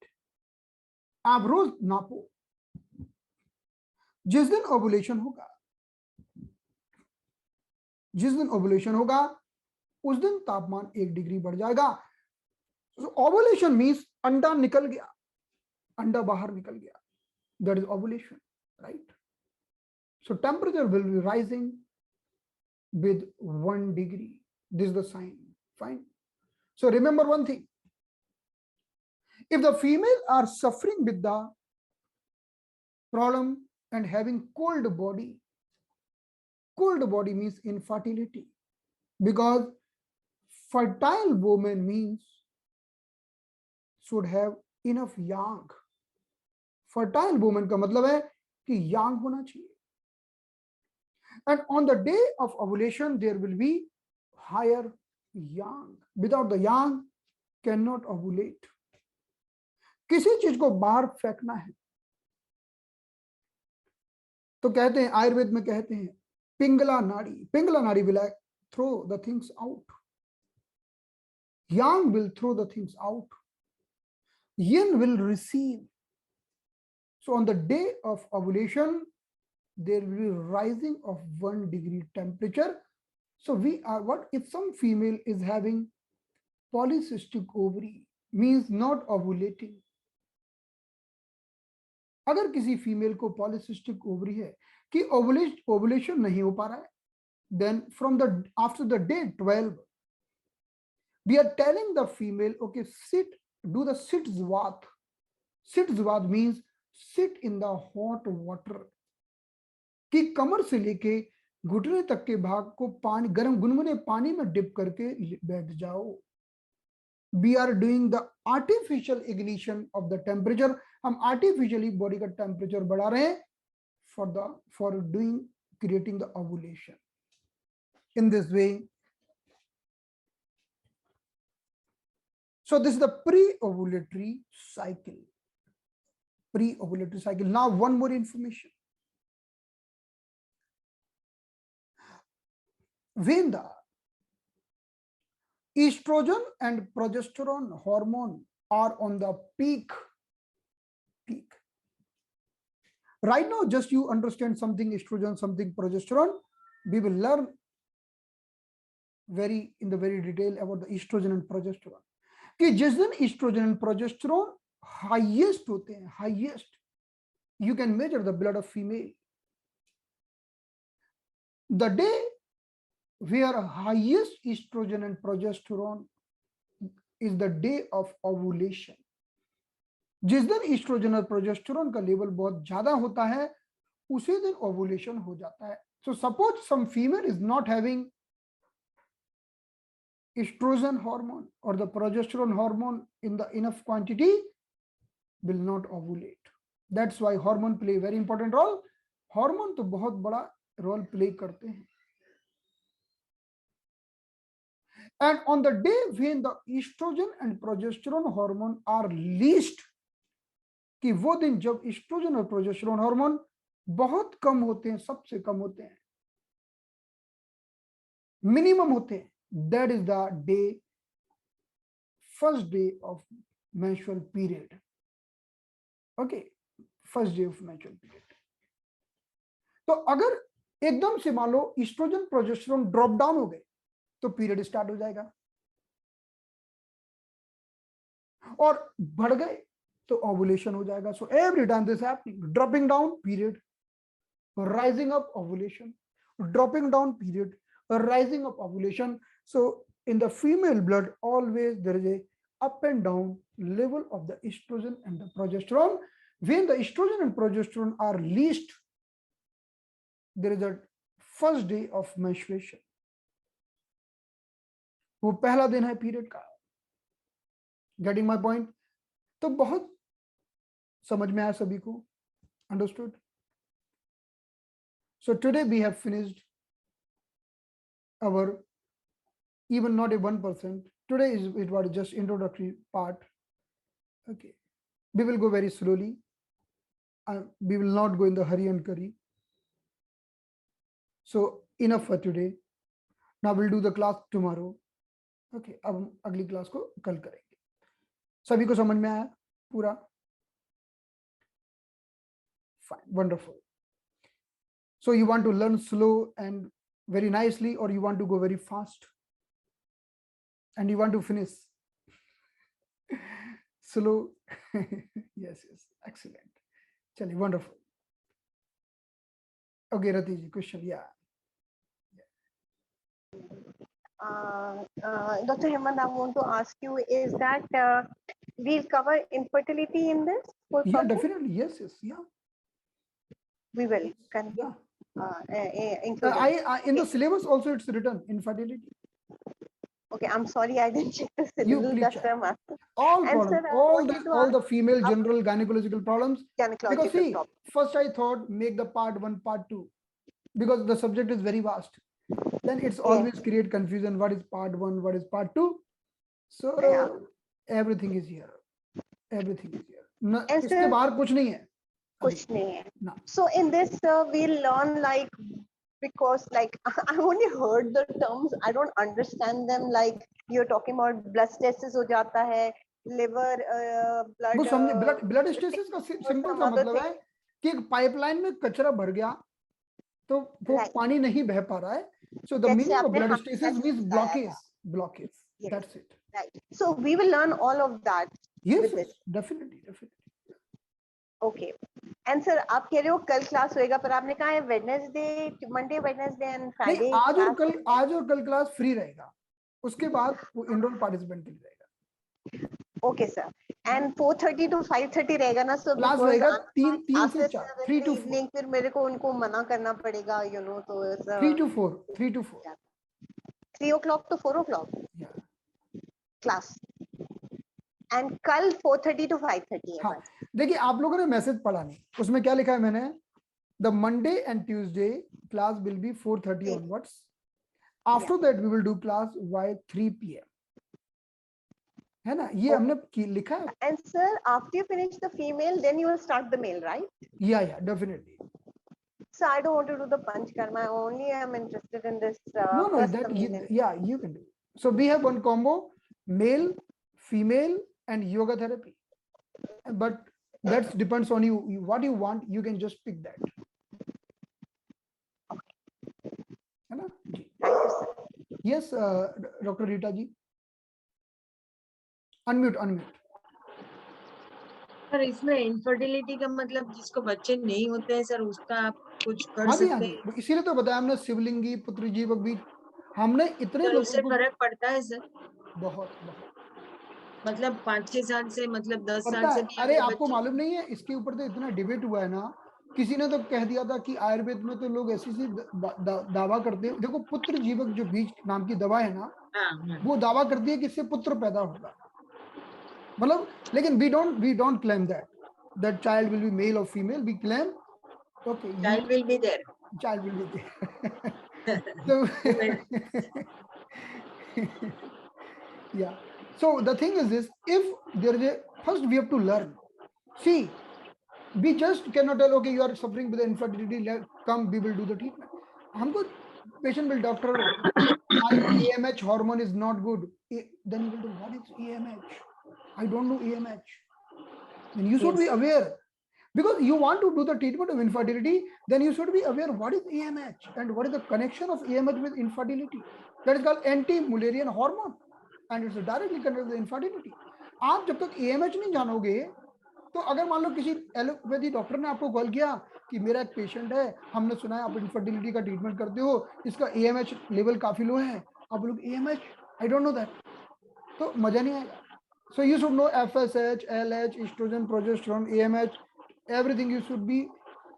आप रोज नापो. जिस दिन ओवुलेशन होगा, जिस दिन ओवुलेशन होगा, उस दिन तापमान 1 डिग्री बढ़ जाएगा. So ovulation means अंडा निकल गया, अंडा बाहर निकल गया. That is ovulation, right? So temperature will be rising with 1 degree. This is the sign. Fine. So remember one thing. If the female are suffering with the problem and having cold body means infertility, because fertile woman means should have enough yang. Fertile woman का मतलब है कि yang होना चाहिए. And on the day of ovulation there will be higher yang. Without the yang cannot ovulate. किसी चीज को बाहर फेंकना है तो कहते हैं, आयुर्वेद में कहते हैं पिंगला नाड़ी. पिंगला नाड़ी will throw the things out. Yang will throw the things out. Yin will receive. So on the day of ovulation there will be rising of 1 degree temperature. So we are, what if some female is having polycystic ovary, means not ovulating. अगर किसी female को polycystic ovary है कि ovulation नहीं हो पा रहा है, then from the after the day 12 we are telling the female, okay, sit, do the sit zwat. Sit zwat means sit in the hot water. कि कमर से लेके घुटने तक के भाग को पानी, गर्म गुनगुने पानी में डिप करके बैठ जाओ. We are doing the artificial ignition of the temperature. हम artificially body का temperature बढ़ा रहे हैं for doing, creating the ovulation. In this way, so this is the pre-ovulatory cycle. Pre-ovulatory cycle. Now one more information. When the estrogen and progesterone hormone are on the peak. Right now, just you understand something estrogen, something progesterone. We will learn in the very detail about the estrogen and progesterone. कि जिस दिन estrogen and progesterone highest होते हैं, highest, you can measure the blood of female. The day where highest estrogen and progesterone is the day of ovulation. जिस दिन estrogen और progesterone का level बहुत ज्यादा होता है, उसी दिन ovulation हो जाता है. So suppose some female is not having estrogen hormone or the progesterone hormone in the enough quantity, will not ovulate. That's why hormone play very important role. Hormone तो बहुत बड़ा role play करते हैं. And on the day when the estrogen and progesterone hormone are least, कि वो दिन जब estrogen और progesterone hormone बहुत कम होते हैं, सबसे कम होते हैं, minimum होते हैं, that is the day, first day of menstrual period. Okay, first day of menstrual period. तो अगर एकदम से मान लो estrogen progesterone drop down हो गए, तो पीरियड स्टार्ट हो जाएगा, और बढ़ गए तो ओवुलेशन हो जाएगा. So every time this happening, dropping down period, rising up ovulation, dropping down period, rising up ovulation. So in the female blood always there is a up and down level of the estrogen and the progesterone. When the estrogen and progesterone are least, there is a first day of menstruation. वो पहला दिन है period का. Getting my point? तो बहुत समझ में आया सभी को? Understood? So today we have finished our, even not a 1%. Today it was just introductory part. Okay, we will go very slowly. We will not go in the hurry and curry. So enough for today. Now we'll do the class tomorrow. Okay, अब हम अगली class को कल करेंगे. सभी को समझ में आया पूरा? Fine, wonderful. So you want to learn slow and very nicely, or you want to go very fast and you want to finish slow? Yes, excellent. Chali, wonderful. Okay, Rati ji, question. Yeah. Dr. Hemant, I want to ask you, is that we'll cover infertility in this? Yeah, definitely. Yes, yeah. We will. Yeah. Include I in the syllabus also it's written infertility. Okay, I'm sorry, I didn't check the You syllabus. please That's check. why I'm asking. All And problems, sir, I all wanted the to female ask- general gynecological problems. Because Gynecological see, problem. first I thought make the part 1, part 2, because the subject is very vast. Then it's always create confusion. What is part 1? What is part 2? So Yeah. everything is here. Everything is here. No, And इसके sir- बाहर कुछ नहीं है. कुछ नहीं है. No. So in this, we'll learn like, because like I only heard the terms, I don't understand them. Like you're talking about blood stasis हो जाता है, liver, blood. वो समझे, ब्लड स्टेसिस का सिंपल सा मतलब है कि एक पाइपलाइन में कचरा भर गया तो वो पानी नहीं बह पा रहा है. So the meaning of blood stasis means blockage. Yes. That's it. Right. So we will learn all of that. Yes, with yes, this. definitely. Okay. And sir, आप कह रहे हो कल क्लास होएगा, पर आपने कहा है Wednesday, Monday, Wednesday and Friday. नहीं, आज और कल क्लास फ्री रहेगा. उसके बाद वो इनरोल पार्टिसिपेंट के लिए रहेगा. Okay sir. एंड 4:30 to 5:30 रहेगा ना सर? क्लास रहेगा 3 से 4, 3 to 4. इवनिंग फिर मेरे को उनको मना करना पड़ेगा, यू नो. तो 3 to 4. 3 o'clock to 4 o'clock. Yeah. Class. And कल 4:30 to 5:30 है. हाँ, देखिए आप लोगों ने मैसेज पढ़ा नहीं, उसमें क्या लिखा है मैंने? The Monday and Tuesday class will be 4:30 onwards. After that we will do class by 3 PM. है ना? ये हमने लिखा है. And sir, after you finish the female, then you will start the male, right? Yeah, definitely. So I don't want to do the punch karma. Only I'm interested in this. No, that you can do. So we have one combo: male, female, and yoga therapy. But that depends on you. What you want, you can just pick that. है ना? Yes, Dr. Rita ji. Unmute. Sir इसमें infertility का मतलब जिसको बच्चे नहीं होते हैं सर, उसका आप कुछ कर हाँ सकते जी, हैं? इसीलिए तो बताया हमने शिवलिंगी, पुत्रजीवक भी हमने इतने सर लोगों उससे को फर्क पड़ता है सर? बहुत मतलब 5-6 साल से, मतलब 10 पड़ता साल से है. भी अरे अगर आपको बच्चे... मालूम नहीं है, इसके ऊपर तो इतना डिबेट हुआ है ना. किसी ने तो कह दिया था कि आयुर्वेद में तो लोग ऐसी दावा करते हैं. देखो पुत्र जीवक जो बीज नाम की दवा है ना, वो दावा करती है कि इससे पुत्र पैदा होगा. मतलब लेकिन we don't claim that child will be male or female. We claim okay, child will be there. So yeah. So the thing is this: if there is first we have to learn. See, we just cannot tell okay, you are suffering with infertility, come we will do the treatment. हमको patient will doctor, my AMH hormone is not good. Then you will do, what is AMH? I don't know AMH. Then you should be aware. Because you want to do the treatment of infertility, then you should be aware what is AMH and what is the connection of AMH with infertility. That is called anti-Mullerian hormone and it's directly connected with infertility. आप जब तक AMH नहीं जानोगे, तो अगर मान लो किसी allopathy doctor ने आपको कॉल किया कि मेरा एक पेशेंट है, हमने सुना है आप इनफर्टिलिटी का ट्रीटमेंट करते हो, इसका AMH लेवल काफी लो है, आप लोग AMH I don't know that, तो मजा नहीं आएगा. So you should know FSH, LH, estrogen, progesterone, AMH, everything you should be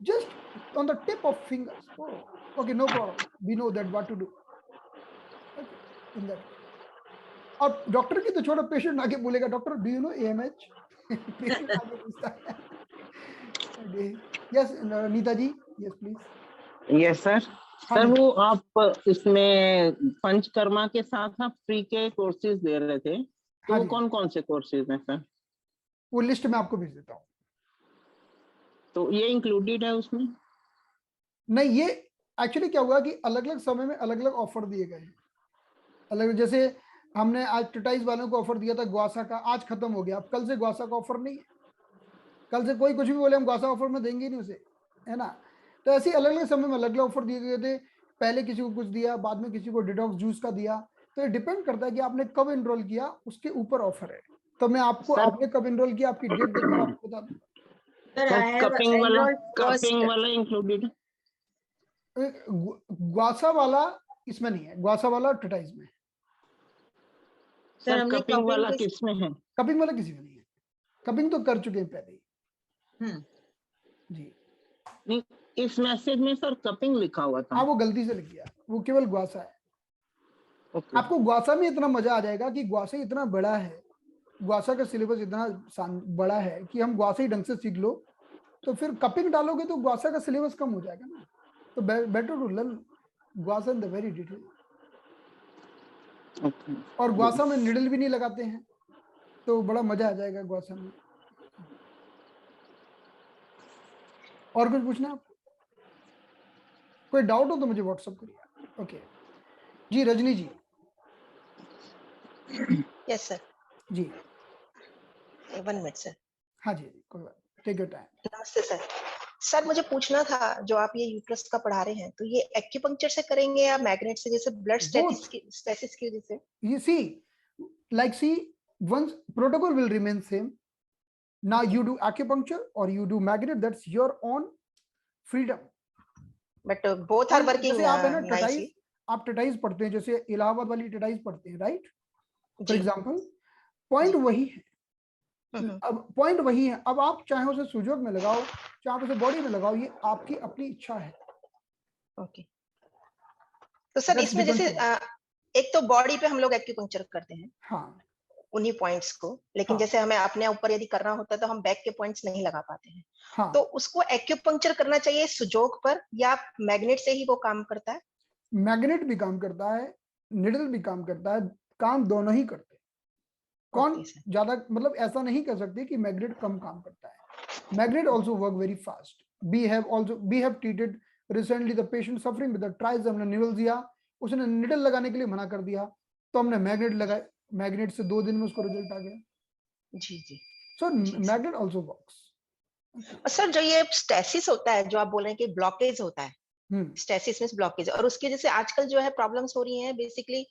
just on the tip of fingers. Oh, okay, no problem. We know that what to do. Okay, in that. अब doctor की तो छोड़ो, patient आके बोलेगा doctor do you know AMH? Patient आके पूछता है. Yes Neeta ji, yes please. Yes sir. Sir वो आप इसमें पंचकर्मा के साथ आप फ्री के कोर्सेज दे रहे थे, तो वो कौन कौन से कोर्सेज हैं सर? वो लिस्ट में आपको भेज देता हूँ. तो ये इंक्लूडेड है उसमें? नहीं, ये एक्चुअली क्या हुआ कि अलग अलग समय में अलग अलग ऑफर दिए गए हैं. अलग, जैसे हमने आज टिटाइज वालों को ऑफर दिया था ग्वासा का, आज खत्म हो गया. अब कल से ग्वासा का ऑफर नहीं है. कल से कोई कुछ भी बोले हम ग्वासा ऑफर में देंगे नहीं उसे, है ना. तो ऐसे अलग अलग समय में अलग अलग ऑफर दिए गए थे. पहले किसी को कुछ दिया, बाद में किसी को डिटॉक्स जूस का दिया. तो ये डिपेंड करता है कि आपने कब एनरोल किया, उसके ऊपर ऑफर है. तो मैं आपको आपने कब एनरोल किया, आपकी डेट देकर आपको बता दूं. कपिंग वाला इंक्लूडेड है? ग्वासा वाला इसमें नहीं है, ग्वासा वाला टिटाइज में. सर कपिंग वाला किसमें है? कपिंग वाला किसी में नहीं है. कपिंग तो कर चुके हैं पहले ही. जी नहीं, इस मैसेज में सर कपिंग लिखा हुआ था. हाँ, वो गलती से लिख दिया, वो केवल ग्वासा है. आपको ग्वासा में इतना मजा आ जाएगा कि ग्वासा इतना बड़ा है, ग्वासा का सिलेबस इतना बड़ा है कि हम ग्वासा ही ढंग से सीख लो. तो फिर कपिंग डालोगे तो ग्वासा का सिलेबस कम हो जाएगा ना. तो बेटर टू लर्न ग्वासा इन द वेरी डिटेल. और ग्वासा में निडल भी नहीं लगाते हैं, तो बड़ा मजा आ जाएगा ग्वासा में. और कुछ पूछना है आपको? कोई डाउट हो तो मुझे व्हाट्सएप करिए. ओके जी, रजनी जी. Yes sir. जी 1 मिनट सर. हाँ जी, कोई बात, टेक योर टाइम. नमस्ते सर. सर मुझे पूछना था, जो आप ये यूट्रस का पढ़ा रहे हैं, तो ये एक्यूपंक्चर से करेंगे या मैग्नेट से, जैसे ब्लड स्टेसिस की वजह से? You see, like see, once protocol will remain same. Now you do acupuncture or you do magnet, that's your own freedom. But both are working. जैसे आप है ना टिटाइज, आप टिटाइज पढ़ते हैं, जैसे इलाहाबाद वाली टिटाइज पढ़ते हैं, राइट? फॉर एग्जांपल पॉइंट वही है. अब पॉइंट वही है. अब आप चाहे उसे सुजोग में लगाओ, चाहे आप उसे बॉडी में लगाओ, ये आपकी अपनी इच्छा है. ओके. तो सर इसमें जैसे एक तो बॉडी पे हम लोग एक्यूपंक्चर करते हैं, हाँ, उन्हीं पॉइंट्स को, लेकिन जैसे हमें अपने ऊपर यदि करना होता है तो हम बैक के पॉइंट्स नहीं लगा पाते हैं. हाँ. तो उसको एक्यूपंक्चर करना चाहिए सुजोग पर, या मैग्नेट से ही वो काम करता है? मैग्नेट भी काम करता है, निडल भी काम करता है, काम दोनों ही करते हैं. कौन ज्यादा, मतलब ऐसा नहीं कह सकते कि मैग्नेट कम काम करता है. Magnet also work very fast. We have treated recently the patient suffering with the triceps. हमने निडल दिया, उसने निडल लगाने के लिए मना कर दिया, तो हमने मैग्नेट लगाए. मैग्नेट से 2 दिन में उसको रिजल्ट आ गया. जी जी. So magnet also works. Sir जो ये स्टेसिस होता है, जो आप बोल रहे हैं कि ब्लॉकेज होता है, स्टेसिस मींस ब्लॉकेज, और उसकी वजह से आजकल जो है प्रॉब्लम्स हो रही हैं बेसिकली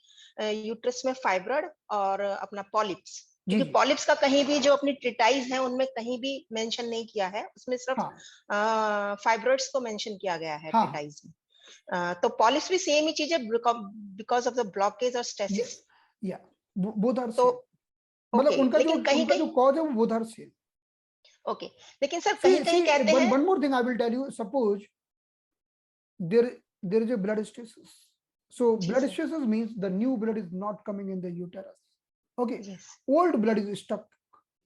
यूट्रस में फाइब्रॉइड और अपना पॉलिप्स. क्योंकि पॉलिप्स का कहीं भी जो अपनी ट्रिटाइज है उनमें कहीं भी मेंशन नहीं किया है, उसमें सिर्फ फाइब्रॉइड्स को मेंशन किया गया है ट्रिटाइज में. तो पॉलिप्स भी सेम ही चीज है बिकॉज ऑफ द ब्लॉकेज और स्टेसिस. या बोथ आर तो मतलब उनका जो कॉज है वो बोथ आर सेम. ओके. लेकिन सर कहीं कहीं कहते हैं, one more thing I will tell you, suppose there is a blood stasis. So blood stasis means the new blood is not coming in the uterus. Okay. Yes. Old blood is stuck,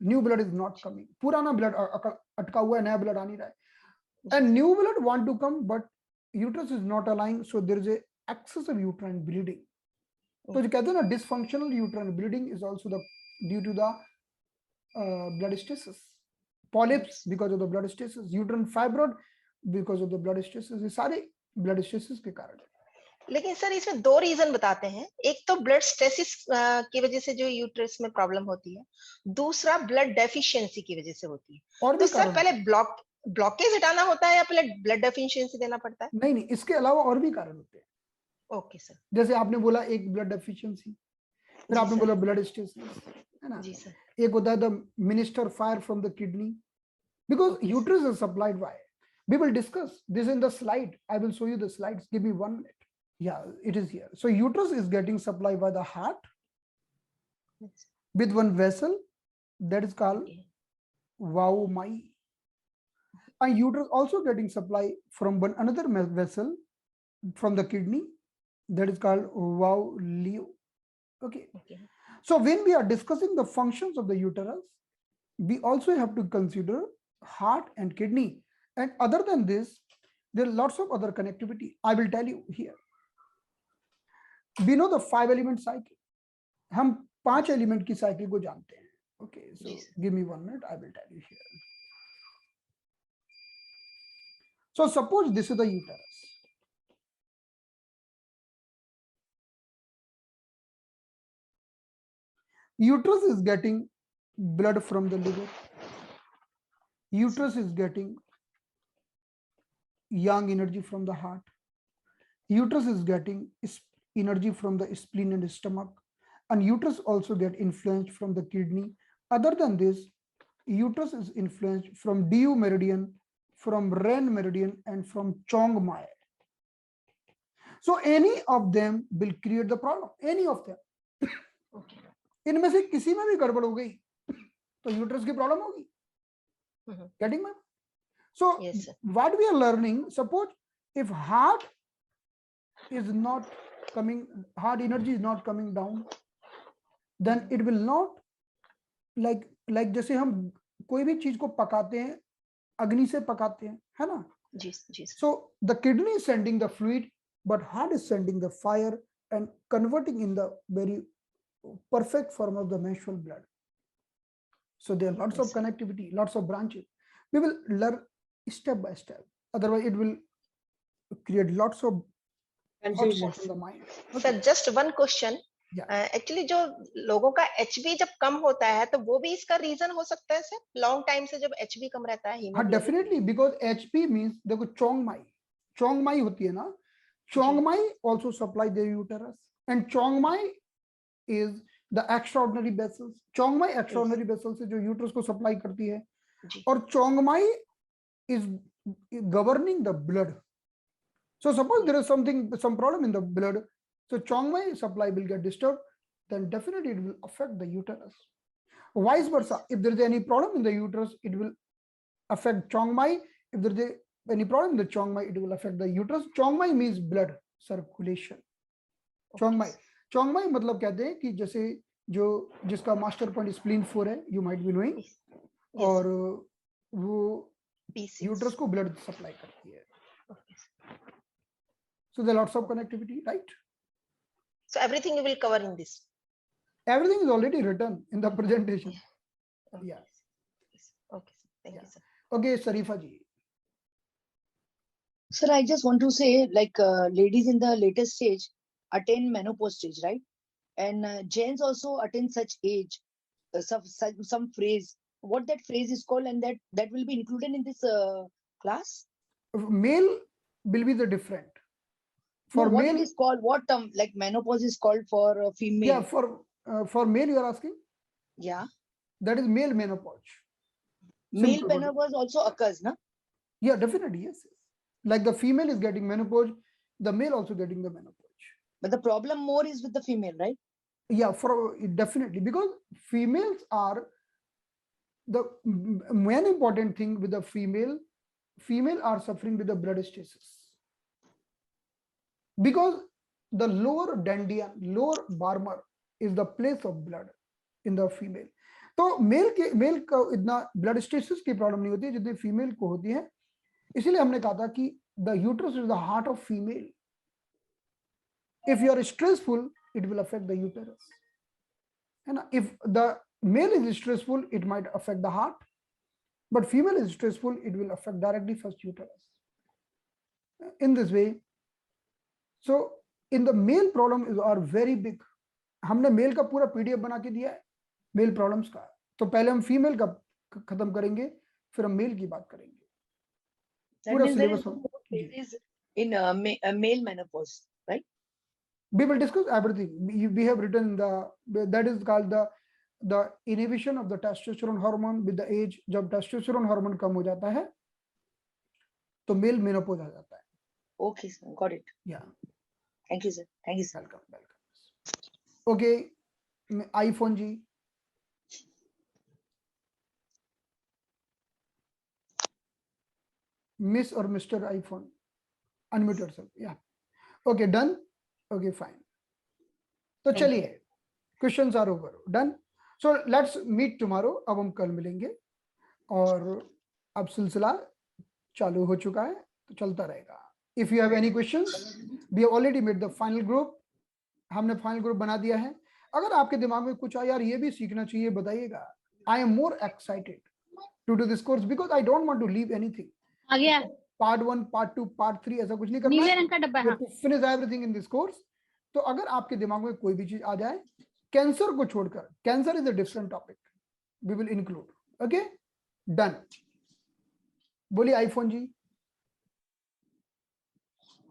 new blood is not coming. पुराना blood अटका हुआ है, नया blood आ नहीं रहा है. And new blood want to come, but uterus is not allowing, so there is a excessive uterine bleeding. तो जो कहते हैं ना dysfunctional uterine bleeding is also due to the blood stasis. Polyps because of the blood stasis, uterine fibroid because of the blood stasis. ये सारे blood stasis के कारण है. लेकिन सर इसमें 2 रीजन बताते हैं. एक तो ब्लड स्टेसिस की वजह से जो यूट्रस में प्रॉब्लम होती है, दूसरा ब्लड डेफिशिएंसी की वजह से होती है. और तो सर पहले ब्लॉकेज हटाना होता है या ब्लड डेफिशिएंसी देना पड़ता है? नहीं नहीं, इसके अलावा और भी कारण होते हैं। Okay sir. जैसे आपने बोला एक ब्लड डेफिशिएंसी, फिर जी आपने सर। बोला ब्लड स्टेसिस, है ना। जी सर। एक होता है the minister fire from the kidney, because Okay, sir. Uterus is supplied by, we will discuss this in the slide. I will show you the slides, give me 1 minute. Yeah, it is here. So uterus is getting supplied by the heart Yes. with one vessel that is called Okay. vaumai, and uterus also getting supply from one another vessel from the kidney that is called vaulio. Okay. Okay. So when we are discussing the functions of the uterus, we also have to consider heart and kidney, and other than this there are lots of other connectivity. I will tell you here. We know the 5 element cycle. हम 5 element की cycle को जानते हैं. Okay, so give me 1 minute, I will tell you here. So suppose this is the uterus. Uterus is getting blood from the liver. Uterus is getting yang energy from the heart. Uterus is getting energy from the spleen and stomach, and uterus also get influenced from the kidney. Other than this, uterus is influenced from Du meridian, from Ren meridian, and from Chong Mai. So any of them will create the problem. Any of them. Okay. इनमें से किसी में भी गड़बड़ हो गई तो uterus की प्रॉब्लम होगी. Getting my? So Yes, sir. what we are learning, suppose if heart is not coming, heart energy is not coming down, then it will not like जैसे हम कोई भी चीज को पकाते हैं, अग्नि से पकाते हैं, है ना. जी जी. So the kidney is sending the fluid, but heart is sending the fire and converting in the very perfect form of the menstrual blood. So there are lots of connectivity, lots of branches. We will learn step by step. Otherwise, it will create lots of hotspots in the mind. Sir, just one question. Actually, जो लोगों का HB जब कम होता है तो वो भी इसका रीजन हो सकता है सर? लॉन्ग टाइम से जब HB कम रहता है. हाँ, definitely, because HP means देखो चोंगमाई होती है ना. चोंगमाई also supply the uterus, and चोंगमाई is the extraordinary vessels. चोंगमाई extraordinary vessels से जो यूट्रस को सप्लाई करती है, और चोंगमाई is governing the blood. So suppose there is some problem in the blood, so Chongmai supply will get disturbed, then definitely it will affect the uterus. Vice versa, if there is any problem in the uterus, it will affect Chongmai. If there is any problem in the Chongmai, it will affect the uterus. Chongmai means blood circulation. Chongmai मतलब कहते हैं कि जैसे जो जिसका master point spleen 4 है, you might be knowing, और वो यूट्रस को ब्लड सप्लाई करती है. So there are lots of connectivity, right? So everything you will cover in this. Everything is already written in the presentation. Okay. Yeah. Okay. Thank you, sir. Okay, Sarifa ji. Sir, I just want to say, like ladies in the later stage attain menopause stage, right? And gents also attain such age, some phrase. What that phrase is called, and that will be included in this class. Male will be the different. For what male, it is called, what term, like menopause is called for female? Yeah, for male you are asking? Yeah. That is male menopause. Male simple menopause also occurs, na? Yeah, definitely, yes. Like the female is getting menopause, the male also getting the menopause. But the problem more is with the female, right? Yeah, definitely, because females are the main important thing with the female are suffering with the blood stasis. Because the lower dandian, lower barmer is the place of blood in the female. तो mail को इतना blood stasis की problem नहीं होती है जितनी female को होती है. इसीलिए हमने कहा था कि the uterus is the heart of female. If you are stressful it will affect the uterus, है ना. If the male is stressful it might affect the heart, but female is stressful it will affect directly first uterus. In this way, so in the male problems are very big. हमने male का पूरा PDF बना के दिया है mail problems का. तो पहले हम फीमेल का खत्म करेंगे, फिर हम मेल की बात करेंगे. That पूरा means there syllabus is no हम more ji phases in male menopause, right? we will discuss everything. We have written in the that is called the inhibition of the testosterone hormone with the age. जब testosterone hormone कम हो जाता है तो male menopause आ जाता है. Okay, sir, got it. Yeah, Thank you, sir. Thank you, sir. welcome. Okay, iPhone ji. Miss or Mr. iPhone, unmute yourself. Yeah. Okay, done. Okay, fine. तो चलिए, questions are over. Done. So let's meet tomorrow. अब हम कल मिलेंगे और अब सिलसिला चालू हो चुका है तो चलता रहेगा. If you have any questions, we have already made the final group. हमने final group बना दिया है. अगर आपके दिमाग में कुछ आया यार ये भी सीखना चाहिए बताइएगा. I am more excited to do this course because I don't want to leave anything. आ गया Part 1, Part 2, Part 3 ऐसा कुछ नहीं करना नीले है. रंग का डब्बा. We हाँ have to finish everything in this course. तो अगर आपके दिमाग में कोई भी चीज आ जाए, कैंसर को छोड़कर, cancer is a different topic, we will include. Okay, done. बोलिए आईफोन जी.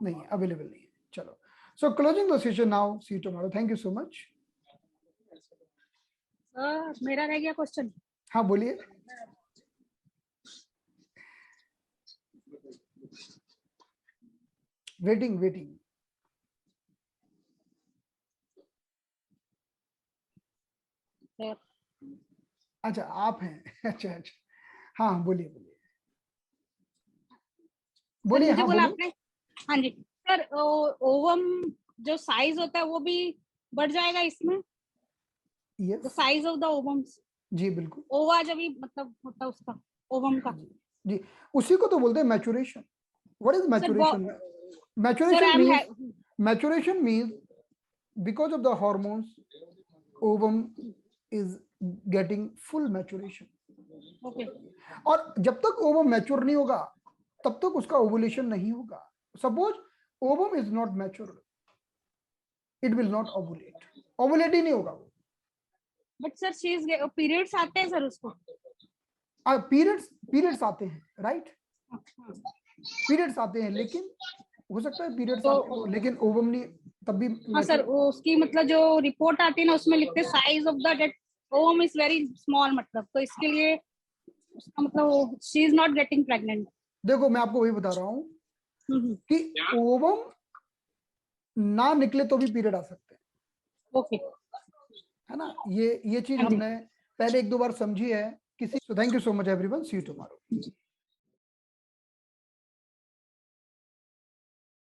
नहीं है, अवेलेबल नहीं है. चलो, so closing the session now. See you tomorrow. Thank you so much. मेरा रह गया क्वेश्चन. हाँ बोलिए. वेटिंग. अच्छा आप हैं. अच्छा. हाँ बोलिए. मुझे हाँ बोला बोलिए. आपने. हाँ जी सर, ओवम जो साइज होता है वो भी बढ़ जाएगा इसमें. The yes size of the ovums. जी बिल्कुल ओवा जब भी मतलब होता है उसका ओवम का. जी. उसी को तो बोलते हैं maturation. What is maturation? Sir Maturation means because of the hormones, ovum is getting full maturation. Okay. और जब तक ओवम मैच्योर नहीं होगा तब तक उसका ओवुलेशन नहीं होगा. Suppose ovum is not mature, it will not ovulate. Ovulate ही नहीं होगा वो. But sir she is periods आते हैं सर उसको. पीरियड्स आते हैं, राइट. पीरियड्स आते हैं, लेकिन हो सकता है पीरियड्स आते हो लेकिन ओवम नहीं तब भी. हाँ सर, उसकी मतलब जो रिपोर्ट आती है ना उसमें लिखते हैं size of the ovum is very small, मतलब तो इसके लिए उसका मतलब she is not getting pregnant. देखो मैं आपको वही बता रहा हूँ कि ओवम ना निकले तो भी पीरियड आ सकते हैं. ओके है ना. ये चीज हमने पहले 1-2 बार समझी है किसी. Thank you so much everyone. See you tomorrow.